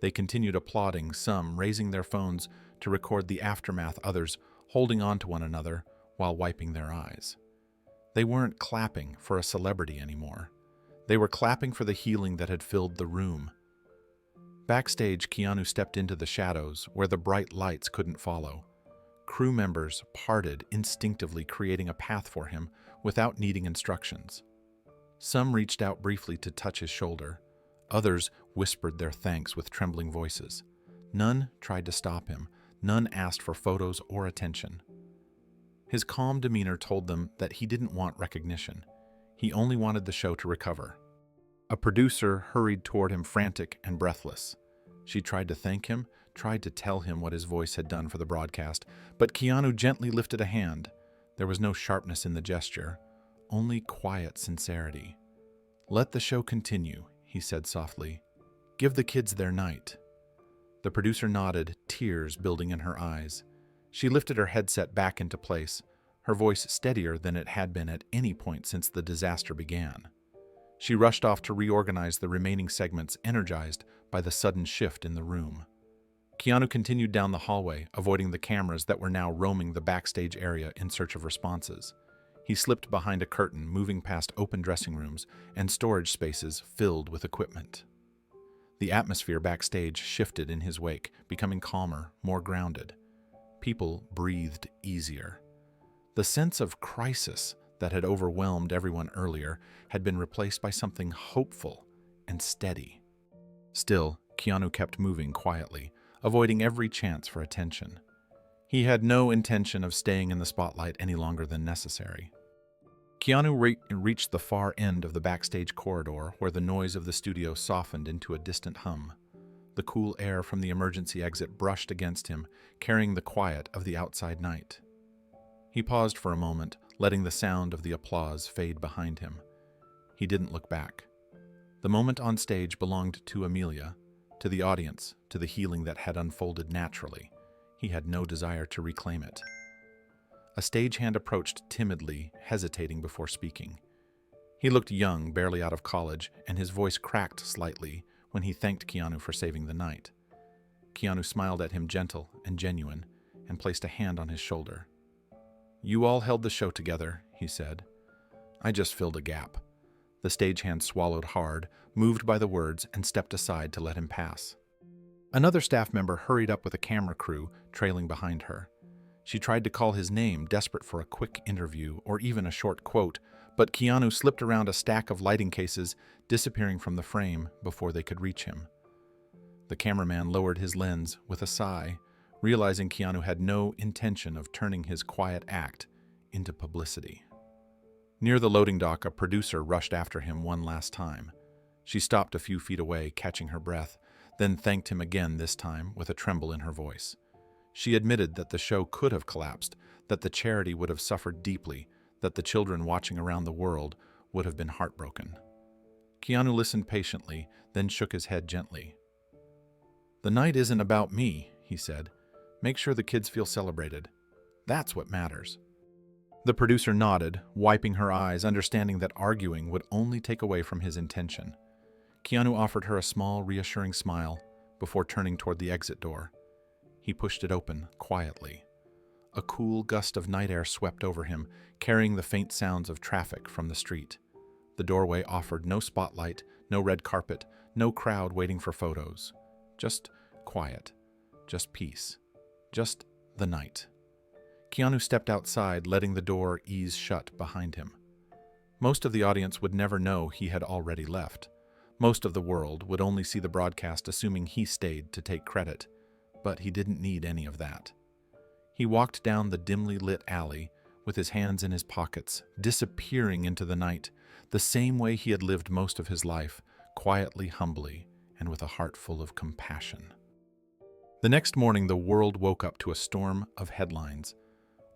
They continued applauding, some raising their phones to record the aftermath, others holding on to one another while wiping their eyes. They weren't clapping for a celebrity anymore. They were clapping for the healing that had filled the room. Backstage, Keanu stepped into the shadows where the bright lights couldn't follow. Crew members parted instinctively, creating a path for him without needing instructions. Some reached out briefly to touch his shoulder. Others whispered their thanks with trembling voices. None tried to stop him. None asked for photos or attention. His calm demeanor told them that he didn't want recognition. He only wanted the show to recover. A producer hurried toward him, frantic and breathless. She tried to thank him, tried to tell him what his voice had done for the broadcast, but Keanu gently lifted a hand. There was no sharpness in the gesture, only quiet sincerity. "Let the show continue," he said softly. "Give the kids their night." The producer nodded, tears building in her eyes. She lifted her headset back into place, her voice steadier than it had been at any point since the disaster began. She rushed off to reorganize the remaining segments, energized by the sudden shift in the room. Keanu continued down the hallway, avoiding the cameras that were now roaming the backstage area in search of responses. He slipped behind a curtain, moving past open dressing rooms and storage spaces filled with equipment. The atmosphere backstage shifted in his wake, becoming calmer, more grounded. People breathed easier. The sense of crisis that had overwhelmed everyone earlier had been replaced by something hopeful and steady. Still, Keanu kept moving quietly, avoiding every chance for attention. He had no intention of staying in the spotlight any longer than necessary. Keanu reached the far end of the backstage corridor, where the noise of the studio softened into a distant hum. The cool air from the emergency exit brushed against him, carrying the quiet of the outside night. He paused for a moment, letting the sound of the applause fade behind him. He didn't look back. The moment on stage belonged to Amelia, to the audience, to the healing that had unfolded naturally. He had no desire to reclaim it. A stagehand approached timidly, hesitating before speaking. He looked young, barely out of college, and his voice cracked slightly when he thanked Keanu for saving the night. Keanu smiled at him, gentle and genuine, and placed a hand on his shoulder. "You all held the show together," he said. "I just filled a gap." The stagehand swallowed hard, moved by the words, and stepped aside to let him pass. Another staff member hurried up with a camera crew, trailing behind her. She tried to call his name, desperate for a quick interview or even a short quote, but Keanu slipped around a stack of lighting cases, disappearing from the frame before they could reach him. The cameraman lowered his lens with a sigh, realizing Keanu had no intention of turning his quiet act into publicity. Near the loading dock, a producer rushed after him one last time. She stopped a few feet away, catching her breath, then thanked him again, this time with a tremble in her voice. She admitted that the show could have collapsed, that the charity would have suffered deeply, that the children watching around the world would have been heartbroken. Keanu listened patiently, then shook his head gently. "The night isn't about me," he said. "Make sure the kids feel celebrated. That's what matters." The producer nodded, wiping her eyes, understanding that arguing would only take away from his intention. Keanu offered her a small, reassuring smile before turning toward the exit door. He pushed it open, quietly. A cool gust of night air swept over him, carrying the faint sounds of traffic from the street. The doorway offered no spotlight, no red carpet, no crowd waiting for photos. Just quiet, just peace, just the night. Keanu stepped outside, letting the door ease shut behind him. Most of the audience would never know he had already left. Most of the world would only see the broadcast assuming he stayed to take credit, but he didn't need any of that. He walked down the dimly lit alley with his hands in his pockets, disappearing into the night, the same way he had lived most of his life, quietly, humbly, and with a heart full of compassion. The next morning, the world woke up to a storm of headlines.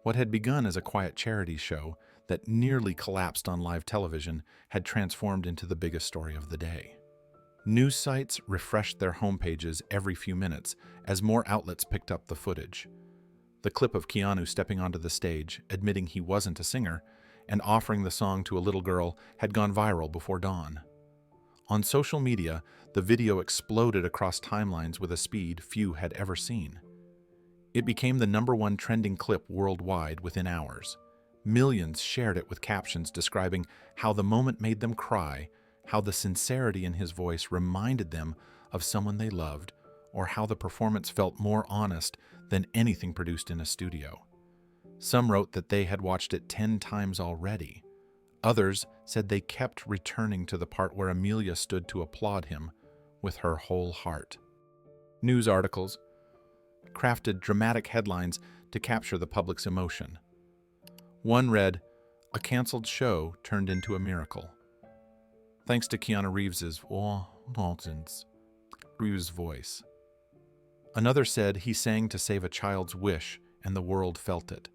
What had begun as a quiet charity show that nearly collapsed on live television had transformed into the biggest story of the day. News sites refreshed their homepages every few minutes as more outlets picked up the footage. The clip of Keanu stepping onto the stage, admitting he wasn't a singer, and offering the song to a little girl had gone viral before dawn. On social media, the video exploded across timelines with a speed few had ever seen. It became the #1 trending clip worldwide within hours. Millions shared it with captions describing how the moment made them cry, how the sincerity in his voice reminded them of someone they loved, or how the performance felt more honest than anything produced in a studio. Some wrote that they had watched it 10 times already. Others said they kept returning to the part where Amelia stood to applaud him with her whole heart. News articles crafted dramatic headlines to capture the public's emotion. One read, "A canceled show turned into a miracle." Thanks to Keanu Reeves's voice. Another said he sang to save a child's wish and the world felt it.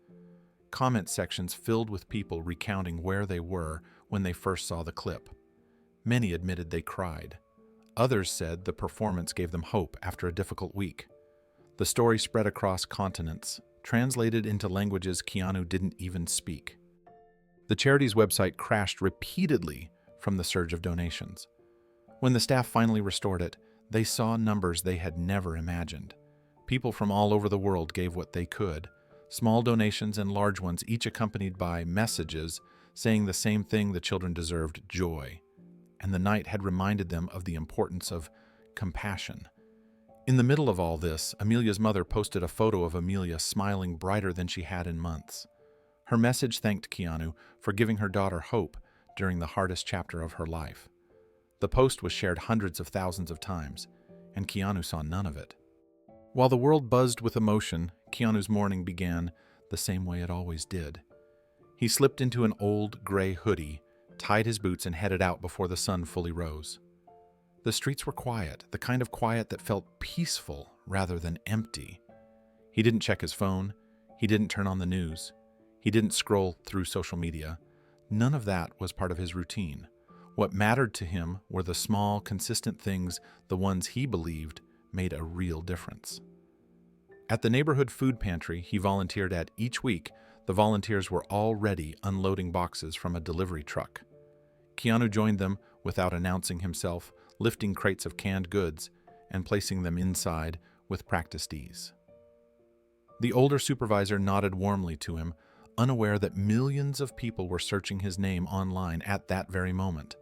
Comment sections filled with people recounting where they were when they first saw the clip. Many admitted they cried. Others said the performance gave them hope after a difficult week. The story spread across continents, translated into languages Keanu didn't even speak. The charity's website crashed repeatedly from the surge of donations. When the staff finally restored it, they saw numbers they had never imagined. People from all over the world gave what they could, small donations and large ones, each accompanied by messages saying the same thing: the children deserved joy. And the night had reminded them of the importance of compassion. In the middle of all this, Amelia's mother posted a photo of Amelia smiling brighter than she had in months. Her message thanked Keanu for giving her daughter hope during the hardest chapter of her life. The post was shared hundreds of thousands of times, and Keanu saw none of it. While the world buzzed with emotion, Keanu's morning began the same way it always did. He slipped into an old gray hoodie, tied his boots, and headed out before the sun fully rose. The streets were quiet, the kind of quiet that felt peaceful rather than empty. He didn't check his phone. He didn't turn on the news. He didn't scroll through social media. None of that was part of his routine. What mattered to him were the small, consistent things, the ones he believed made a real difference. At the neighborhood food pantry he volunteered at each week, the volunteers were already unloading boxes from a delivery truck. Keanu joined them without announcing himself, lifting crates of canned goods and placing them inside with practiced ease. The older supervisor nodded warmly to him, unaware that millions of people were searching his name online at that very moment.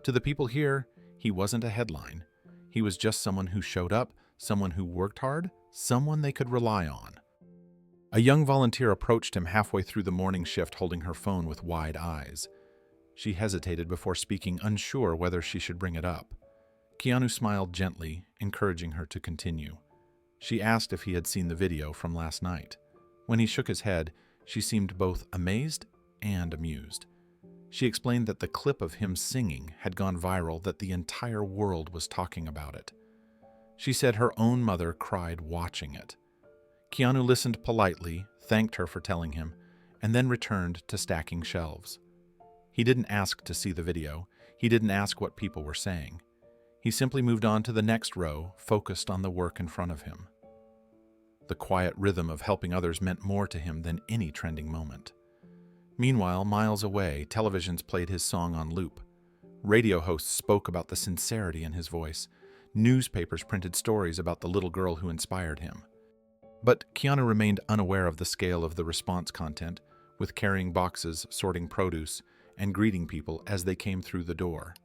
To the people here, he wasn't a headline. He was just someone who showed up, someone who worked hard, someone they could rely on. A young volunteer approached him halfway through the morning shift, holding her phone with wide eyes. She hesitated before speaking, unsure whether she should bring it up. Keanu smiled gently, encouraging her to continue. She asked if he had seen the video from last night. When he shook his head, she seemed both amazed and amused. She explained that the clip of him singing had gone viral, that the entire world was talking about it. She said her own mother cried watching it. Keanu listened politely, thanked her for telling him, and then returned to stacking shelves. He didn't ask to see the video. He didn't ask what people were saying. He simply moved on to the next row, focused on the work in front of him. The quiet rhythm of helping others meant more to him than any trending moment. Meanwhile, miles away, televisions played his song on loop. Radio hosts spoke about the sincerity in his voice. Newspapers printed stories about the little girl who inspired him. But Keanu remained unaware of the scale of the response content, with carrying boxes, sorting produce, and greeting people as they came through the door.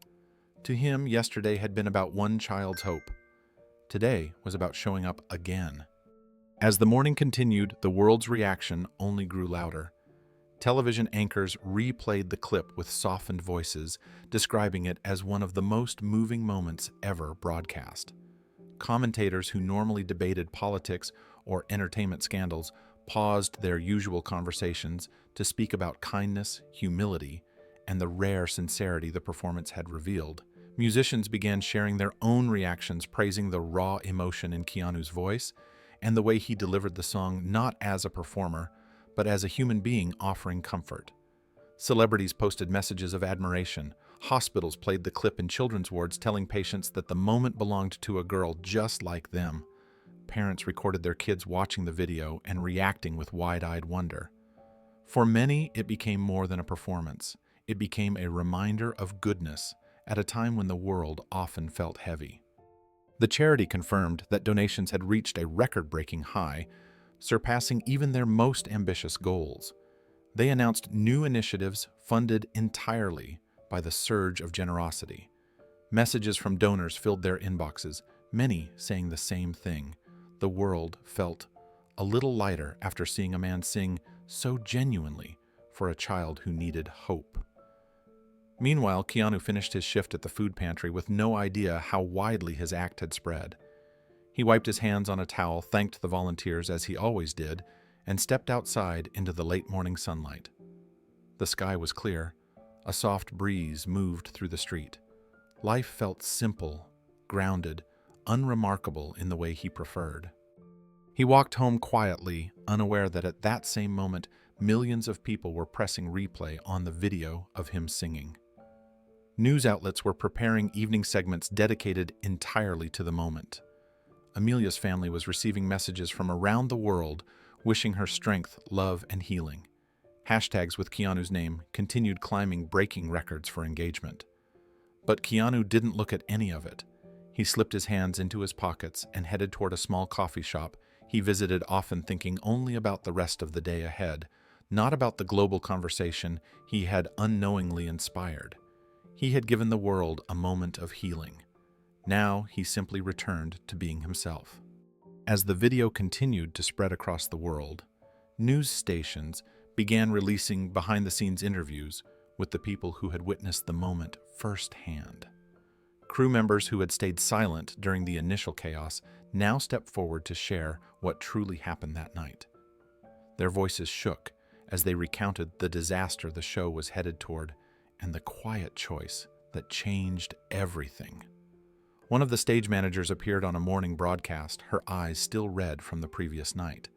To him, yesterday had been about one child's hope. Today was about showing up again. As the morning continued, the world's reaction only grew louder. Television anchors replayed the clip with softened voices, describing it as one of the most moving moments ever broadcast. Commentators who normally debated politics or entertainment scandals paused their usual conversations to speak about kindness, humility, and the rare sincerity the performance had revealed. Musicians began sharing their own reactions, praising the raw emotion in Keanu's voice and the way he delivered the song not as a performer, but as a human being offering comfort. Celebrities posted messages of admiration. Hospitals played the clip in children's wards, telling patients that the moment belonged to a girl just like them. Parents recorded their kids watching the video and reacting with wide-eyed wonder. For many, it became more than a performance. It became a reminder of goodness at a time when the world often felt heavy. The charity confirmed that donations had reached a record-breaking high, surpassing even their most ambitious goals. They announced new initiatives funded entirely by the surge of generosity. Messages from donors filled their inboxes, many saying the same thing. The world felt a little lighter after seeing a man sing so genuinely for a child who needed hope. Meanwhile, Keanu finished his shift at the food pantry with no idea how widely his act had spread. He wiped his hands on a towel, thanked the volunteers as he always did, and stepped outside into the late morning sunlight. The sky was clear. A soft breeze moved through the street. Life felt simple, grounded, unremarkable in the way he preferred. He walked home quietly, unaware that at that same moment, millions of people were pressing replay on the video of him singing. News outlets were preparing evening segments dedicated entirely to the moment. Amelia's family was receiving messages from around the world wishing her strength, love, and healing. Hashtags with Keanu's name continued climbing breaking records for engagement. But Keanu didn't look at any of it. He slipped his hands into his pockets and headed toward a small coffee shop he visited, often thinking only about the rest of the day ahead, not about the global conversation he had unknowingly inspired. He had given the world a moment of healing. Now he simply returned to being himself. As the video continued to spread across the world, news stations began releasing behind-the-scenes interviews with the people who had witnessed the moment firsthand. Crew members who had stayed silent during the initial chaos now stepped forward to share what truly happened that night. Their voices shook as they recounted the disaster the show was headed toward and the quiet choice that changed everything. One of the stage managers appeared on a morning broadcast, her eyes still red from the previous night.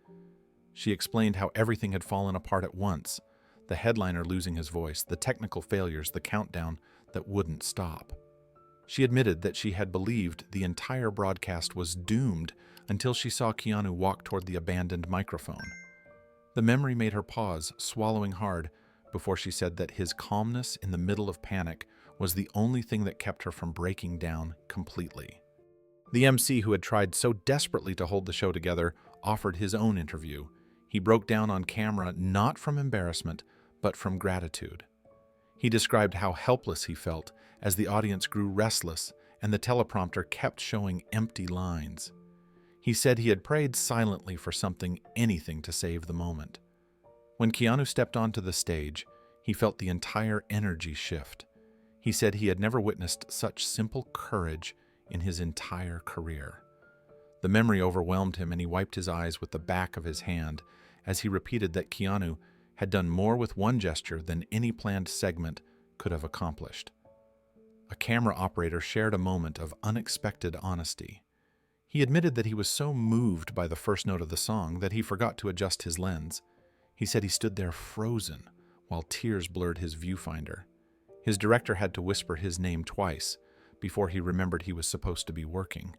She explained how everything had fallen apart at once, the headliner losing his voice, the technical failures, the countdown that wouldn't stop. She admitted that she had believed the entire broadcast was doomed until she saw Keanu walk toward the abandoned microphone. The memory made her pause, swallowing hard, before she said that his calmness in the middle of panic was the only thing that kept her from breaking down completely. The MC, who had tried so desperately to hold the show together, offered his own interview. He broke down on camera not from embarrassment, but from gratitude. He described how helpless he felt as the audience grew restless and the teleprompter kept showing empty lines. He said he had prayed silently for something, anything to save the moment. When Keanu stepped onto the stage, he felt the entire energy shift. He said he had never witnessed such simple courage in his entire career. The memory overwhelmed him and he wiped his eyes with the back of his hand as he repeated that Keanu had done more with one gesture than any planned segment could have accomplished. A camera operator shared a moment of unexpected honesty. He admitted that he was so moved by the first note of the song that he forgot to adjust his lens. He said he stood there frozen while tears blurred his viewfinder. His director had to whisper his name twice before he remembered he was supposed to be working.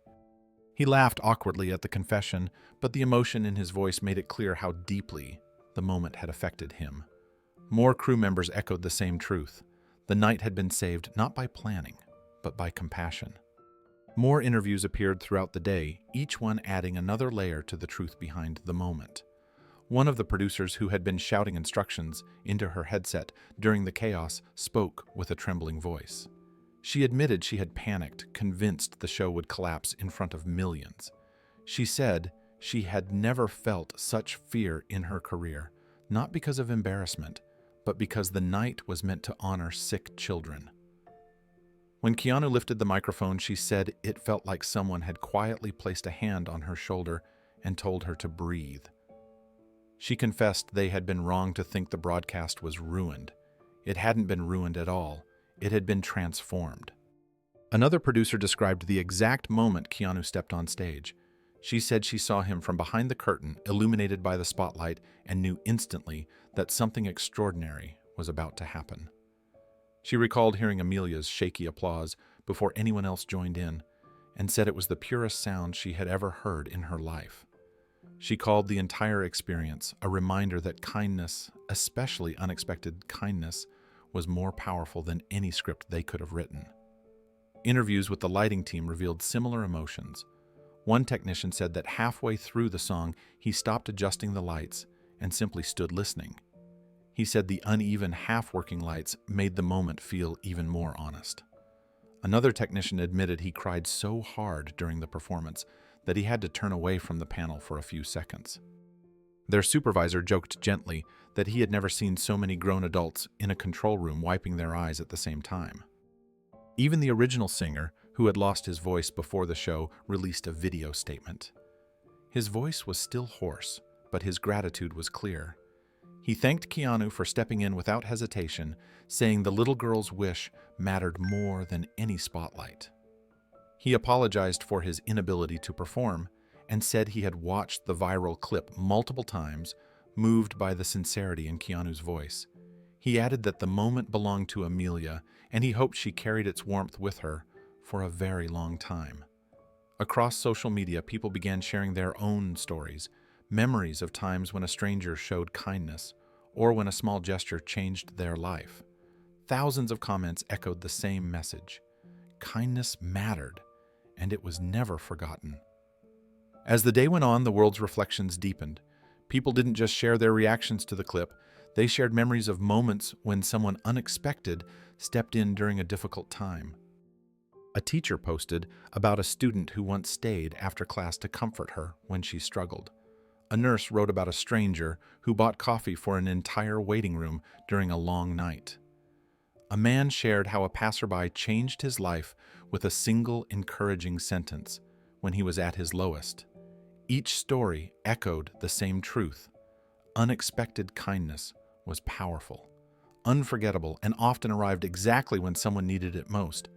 He laughed awkwardly at the confession, but the emotion in his voice made it clear how deeply the moment had affected him. More crew members echoed the same truth. The night had been saved not by planning, but by compassion. More interviews appeared throughout the day, each one adding another layer to the truth behind the moment. One of the producers who had been shouting instructions into her headset during the chaos spoke with a trembling voice. She admitted she had panicked, convinced the show would collapse in front of millions. She said she had never felt such fear in her career, not because of embarrassment, but because the night was meant to honor sick children. When Keanu lifted the microphone, she said it felt like someone had quietly placed a hand on her shoulder and told her to breathe. She confessed they had been wrong to think the broadcast was ruined. It hadn't been ruined at all. It had been transformed. Another producer described the exact moment Keanu stepped on stage. She said she saw him from behind the curtain, illuminated by the spotlight, and knew instantly that something extraordinary was about to happen. She recalled hearing Amelia's shaky applause before anyone else joined in, and said it was the purest sound she had ever heard in her life. She called the entire experience a reminder that kindness, especially unexpected kindness, was more powerful than any script they could have written. Interviews with the lighting team revealed similar emotions. One technician said that halfway through the song, he stopped adjusting the lights and simply stood listening. He said the uneven half-working lights made the moment feel even more honest. Another technician admitted he cried so hard during the performance that he had to turn away from the panel for a few seconds. Their supervisor joked gently that he had never seen so many grown adults in a control room wiping their eyes at the same time. Even the original singer, who had lost his voice before the show, released a video statement. His voice was still hoarse, but his gratitude was clear. He thanked Keanu for stepping in without hesitation, saying the little girl's wish mattered more than any spotlight. He apologized for his inability to perform and said he had watched the viral clip multiple times, moved by the sincerity in Keanu's voice. He added that the moment belonged to Amelia, and he hoped she carried its warmth with her for a very long time. Across social media, people began sharing their own stories, memories of times when a stranger showed kindness or when a small gesture changed their life. Thousands of comments echoed the same message. Kindness mattered, and it was never forgotten. As the day went on, the world's reflections deepened. People didn't just share their reactions to the clip, they shared memories of moments when someone unexpected stepped in during a difficult time. A teacher posted about a student who once stayed after class to comfort her when she struggled. A nurse wrote about a stranger who bought coffee for an entire waiting room during a long night. A man shared how a passerby changed his life with a single encouraging sentence when he was at his lowest. Each story echoed the same truth. Unexpected kindness was powerful, unforgettable, and often arrived exactly when someone needed it most.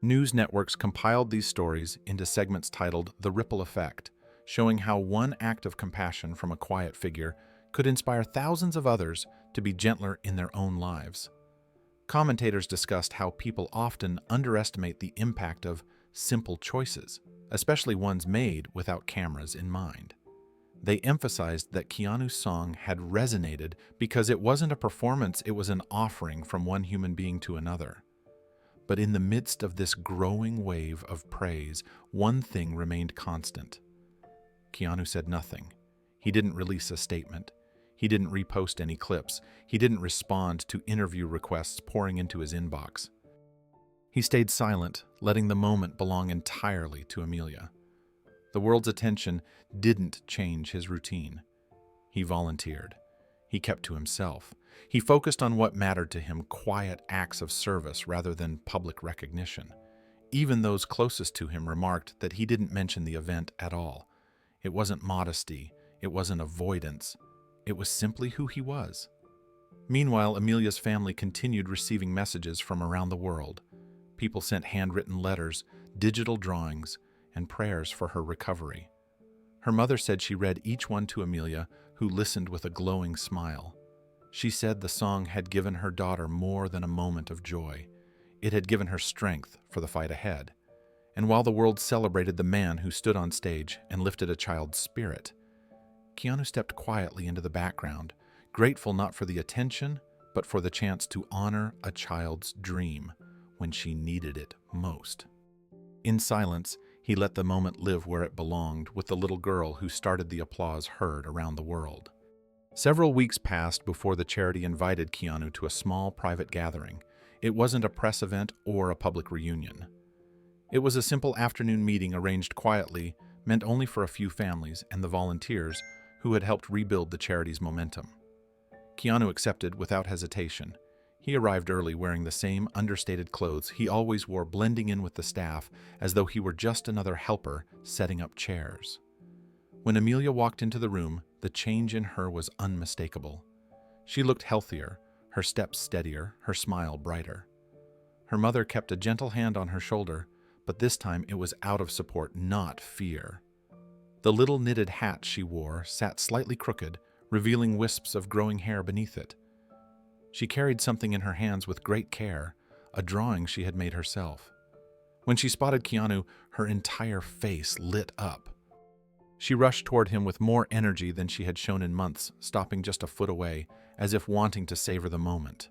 News networks compiled these stories into segments titled The Ripple Effect, showing how one act of compassion from a quiet figure could inspire thousands of others to be gentler in their own lives. Commentators discussed how people often underestimate the impact of simple choices, especially ones made without cameras in mind. They emphasized that Keanu's song had resonated because it wasn't a performance, it was an offering from one human being to another. But in the midst of this growing wave of praise, one thing remained constant. Keanu said nothing. He didn't release a statement. He didn't repost any clips. He didn't respond to interview requests pouring into his inbox. He stayed silent, letting the moment belong entirely to Amelia. The world's attention didn't change his routine. He volunteered. He kept to himself. He focused on what mattered to him, quiet acts of service rather than public recognition. Even those closest to him remarked that he didn't mention the event at all. It wasn't modesty. It wasn't avoidance. It was simply who he was. Meanwhile, Amelia's family continued receiving messages from around the world. People sent handwritten letters, digital drawings, and prayers for her recovery. Her mother said she read each one to Amelia, who listened with a glowing smile. She said the song had given her daughter more than a moment of joy. It had given her strength for the fight ahead. And while the world celebrated the man who stood on stage and lifted a child's spirit, Keanu stepped quietly into the background, grateful not for the attention, but for the chance to honor a child's dream when she needed it most. In silence, he let the moment live where it belonged with the little girl who started the applause heard around the world. Several weeks passed before the charity invited Keanu to a small private gathering. It wasn't a press event or a public reunion. It was a simple afternoon meeting arranged quietly, meant only for a few families and the volunteers who had helped rebuild the charity's momentum. Keanu accepted without hesitation. He arrived early wearing the same understated clothes he always wore, blending in with the staff as though he were just another helper setting up chairs. When Amelia walked into the room, the change in her was unmistakable. She looked healthier, her steps steadier, her smile brighter. Her mother kept a gentle hand on her shoulder, but this time it was out of support, not fear. The little knitted hat she wore sat slightly crooked, revealing wisps of growing hair beneath it. She carried something in her hands with great care, a drawing she had made herself. When she spotted Keanu, her entire face lit up. She rushed toward him with more energy than she had shown in months, stopping just a foot away, as if wanting to savor the moment.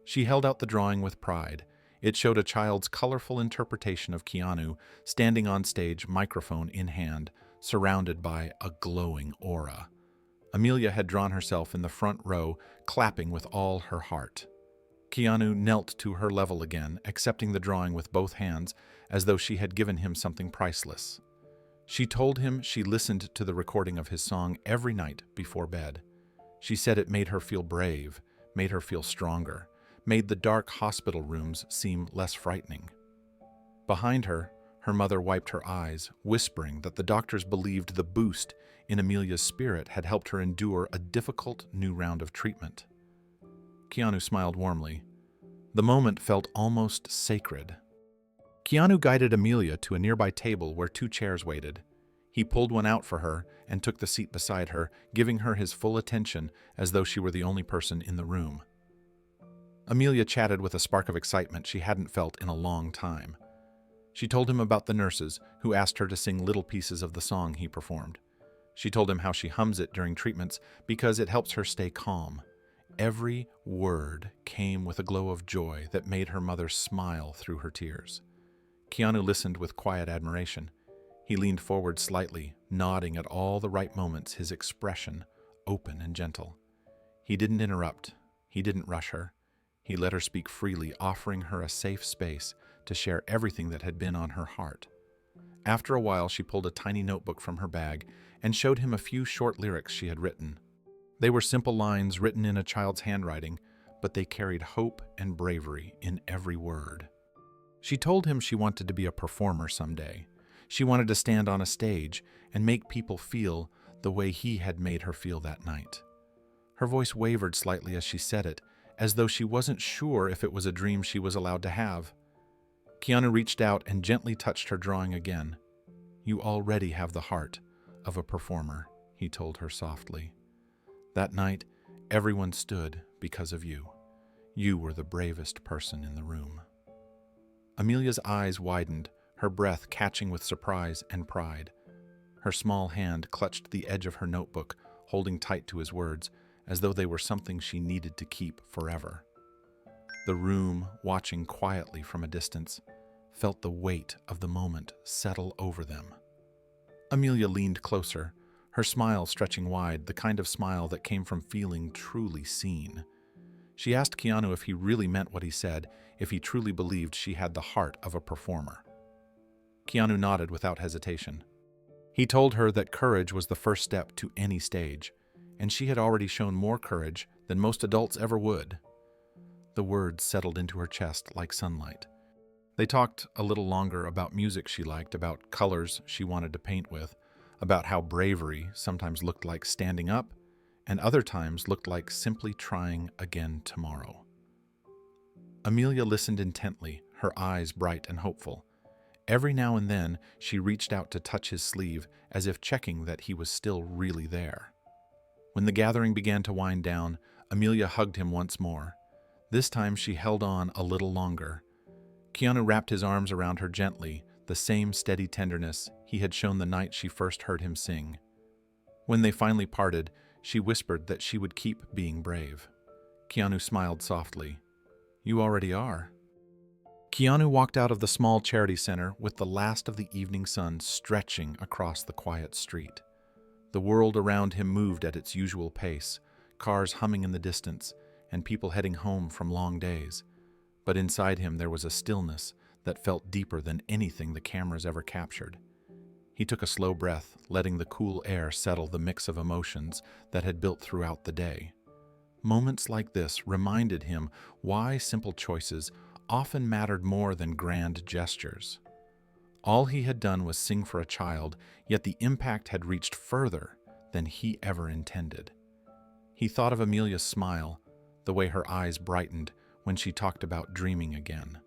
She held out the drawing with pride. It showed a child's colorful interpretation of Keanu, standing on stage, microphone in hand, surrounded by a glowing aura. Amelia had drawn herself in the front row, clapping with all her heart. Keanu knelt to her level again, accepting the drawing with both hands, as though she had given him something priceless. She told him she listened to the recording of his song every night before bed. She said it made her feel brave, made her feel stronger, made the dark hospital rooms seem less frightening. Behind her, her mother wiped her eyes, whispering that the doctors believed the boost in Amelia's spirit had helped her endure a difficult new round of treatment. Keanu smiled warmly. The moment felt almost sacred. Keanu guided Amelia to a nearby table where 2 chairs waited. He pulled one out for her and took the seat beside her, giving her his full attention as though she were the only person in the room. Amelia chatted with a spark of excitement she hadn't felt in a long time. She told him about the nurses who asked her to sing little pieces of the song he performed. She told him how she hums it during treatments because it helps her stay calm. Every word came with a glow of joy that made her mother smile through her tears. Keanu listened with quiet admiration. He leaned forward slightly, nodding at all the right moments, his expression open and gentle. He didn't interrupt. He didn't rush her. He let her speak freely, offering her a safe space to share everything that had been on her heart. After a while, she pulled a tiny notebook from her bag and showed him a few short lyrics she had written. They were simple lines written in a child's handwriting, but they carried hope and bravery in every word. She told him she wanted to be a performer someday. She wanted to stand on a stage and make people feel the way he had made her feel that night. Her voice wavered slightly as she said it, as though she wasn't sure if it was a dream she was allowed to have. Keanu reached out and gently touched her drawing again. "You already have the heart of a performer," he told her softly. "That night, everyone stood because of you. You were the bravest person in the room." Amelia's eyes widened, her breath catching with surprise and pride. Her small hand clutched the edge of her notebook, holding tight to his words, as though they were something she needed to keep forever. The room, watching quietly from a distance, felt the weight of the moment settle over them. Amelia leaned closer, her smile stretching wide, the kind of smile that came from feeling truly seen. She asked Keanu if he really meant what he said, if he truly believed she had the heart of a performer. Keanu nodded without hesitation. He told her that courage was the first step to any stage, and she had already shown more courage than most adults ever would. The words settled into her chest like sunlight. They talked a little longer about music she liked, about colors she wanted to paint with, about how bravery sometimes looked like standing up and other times looked like simply trying again tomorrow. Amelia listened intently, her eyes bright and hopeful. Every now and then, she reached out to touch his sleeve, as if checking that he was still really there. When the gathering began to wind down, Amelia hugged him once more. This time she held on a little longer. Keanu wrapped his arms around her gently, the same steady tenderness he had shown the night she first heard him sing. When they finally parted, she whispered that she would keep being brave. Keanu smiled softly. "You already are." Keanu walked out of the small charity center with the last of the evening sun stretching across the quiet street. The world around him moved at its usual pace, cars humming in the distance, and people heading home from long days. But inside him there was a stillness that felt deeper than anything the cameras ever captured. He took a slow breath, letting the cool air settle the mix of emotions that had built throughout the day. Moments like this reminded him why simple choices often mattered more than grand gestures. All he had done was sing for a child, yet the impact had reached further than he ever intended. He thought of Amelia's smile, the way her eyes brightened when she talked about dreaming again.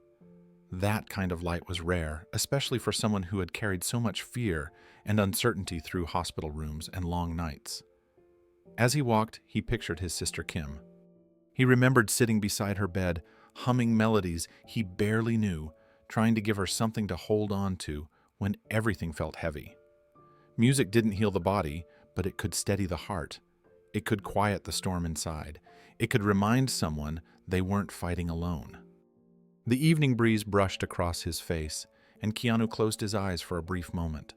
That kind of light was rare, especially for someone who had carried so much fear and uncertainty through hospital rooms and long nights. As he walked, he pictured his sister Kim. He remembered sitting beside her bed, humming melodies he barely knew, trying to give her something to hold on to when everything felt heavy. Music didn't heal the body, but it could steady the heart. It could quiet the storm inside. It could remind someone they weren't fighting alone. The evening breeze brushed across his face, and Keanu closed his eyes for a brief moment.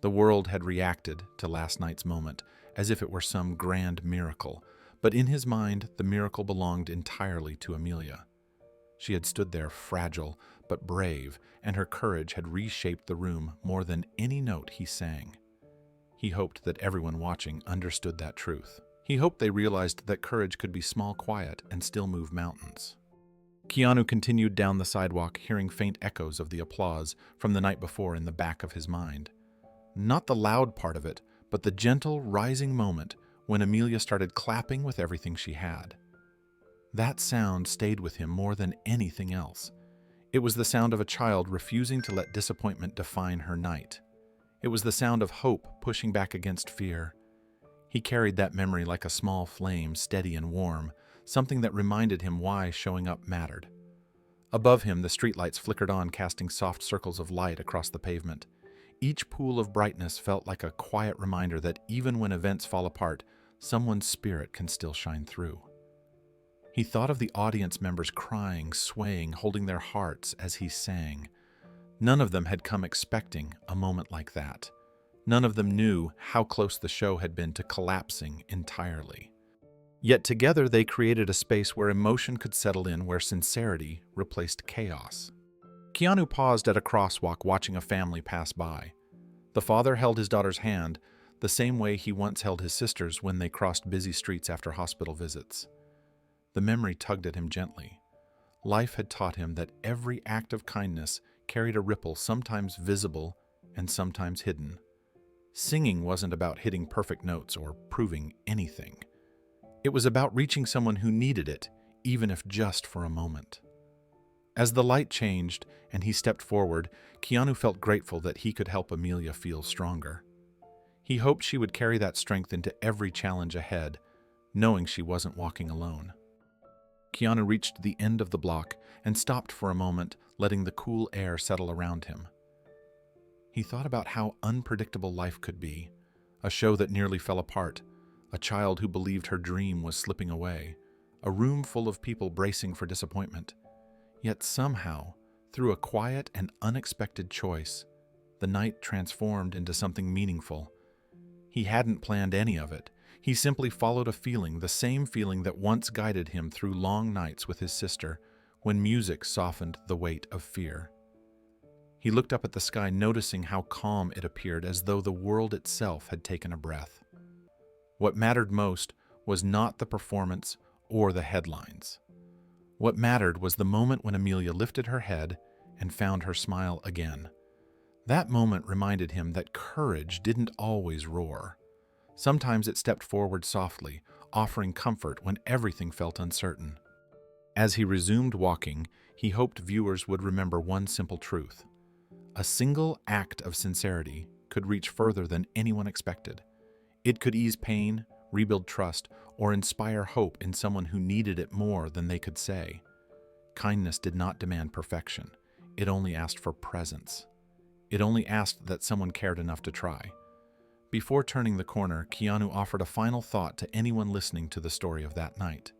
The world had reacted to last night's moment as if it were some grand miracle, but in his mind, the miracle belonged entirely to Amelia. She had stood there fragile but brave, and her courage had reshaped the room more than any note he sang. He hoped that everyone watching understood that truth. He hoped they realized that courage could be small, quiet, and still move mountains. Keanu continued down the sidewalk, hearing faint echoes of the applause from the night before in the back of his mind. Not the loud part of it, but the gentle, rising moment when Amelia started clapping with everything she had. That sound stayed with him more than anything else. It was the sound of a child refusing to let disappointment define her night. It was the sound of hope pushing back against fear. He carried that memory like a small flame, steady and warm, something that reminded him why showing up mattered. Above him, the streetlights flickered on, casting soft circles of light across the pavement. Each pool of brightness felt like a quiet reminder that even when events fall apart, someone's spirit can still shine through. He thought of the audience members crying, swaying, holding their hearts as he sang. None of them had come expecting a moment like that. None of them knew how close the show had been to collapsing entirely. Yet together they created a space where emotion could settle in, where sincerity replaced chaos. Keanu paused at a crosswalk, watching a family pass by. The father held his daughter's hand, the same way he once held his sister's when they crossed busy streets after hospital visits. The memory tugged at him gently. Life had taught him that every act of kindness carried a ripple, sometimes visible and sometimes hidden. Singing wasn't about hitting perfect notes or proving anything. It was about reaching someone who needed it, even if just for a moment. As the light changed and he stepped forward, Keanu felt grateful that he could help Amelia feel stronger. He hoped she would carry that strength into every challenge ahead, knowing she wasn't walking alone. Keanu reached the end of the block and stopped for a moment, letting the cool air settle around him. He thought about how unpredictable life could be, a show that nearly fell apart, a child who believed her dream was slipping away, a room full of people bracing for disappointment. Yet somehow, through a quiet and unexpected choice, the night transformed into something meaningful. He hadn't planned any of it. He simply followed a feeling, the same feeling that once guided him through long nights with his sister, when music softened the weight of fear. He looked up at the sky, noticing how calm it appeared, as though the world itself had taken a breath. What mattered most was not the performance or the headlines. What mattered was the moment when Amelia lifted her head and found her smile again. That moment reminded him that courage didn't always roar. Sometimes it stepped forward softly, offering comfort when everything felt uncertain. As he resumed walking, he hoped viewers would remember one simple truth. A single act of sincerity could reach further than anyone expected. It could ease pain, rebuild trust, or inspire hope in someone who needed it more than they could say. Kindness did not demand perfection. It only asked for presence. It only asked that someone cared enough to try. Before turning the corner, Keanu offered a final thought to anyone listening to the story of that night.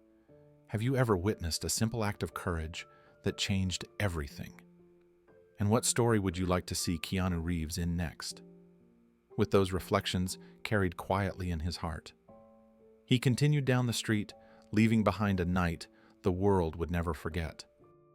Have you ever witnessed a simple act of courage that changed everything. And what story would you like to see Keanu Reeves in next? With those reflections carried quietly in his heart, he continued down the street, leaving behind a night the world would never forget.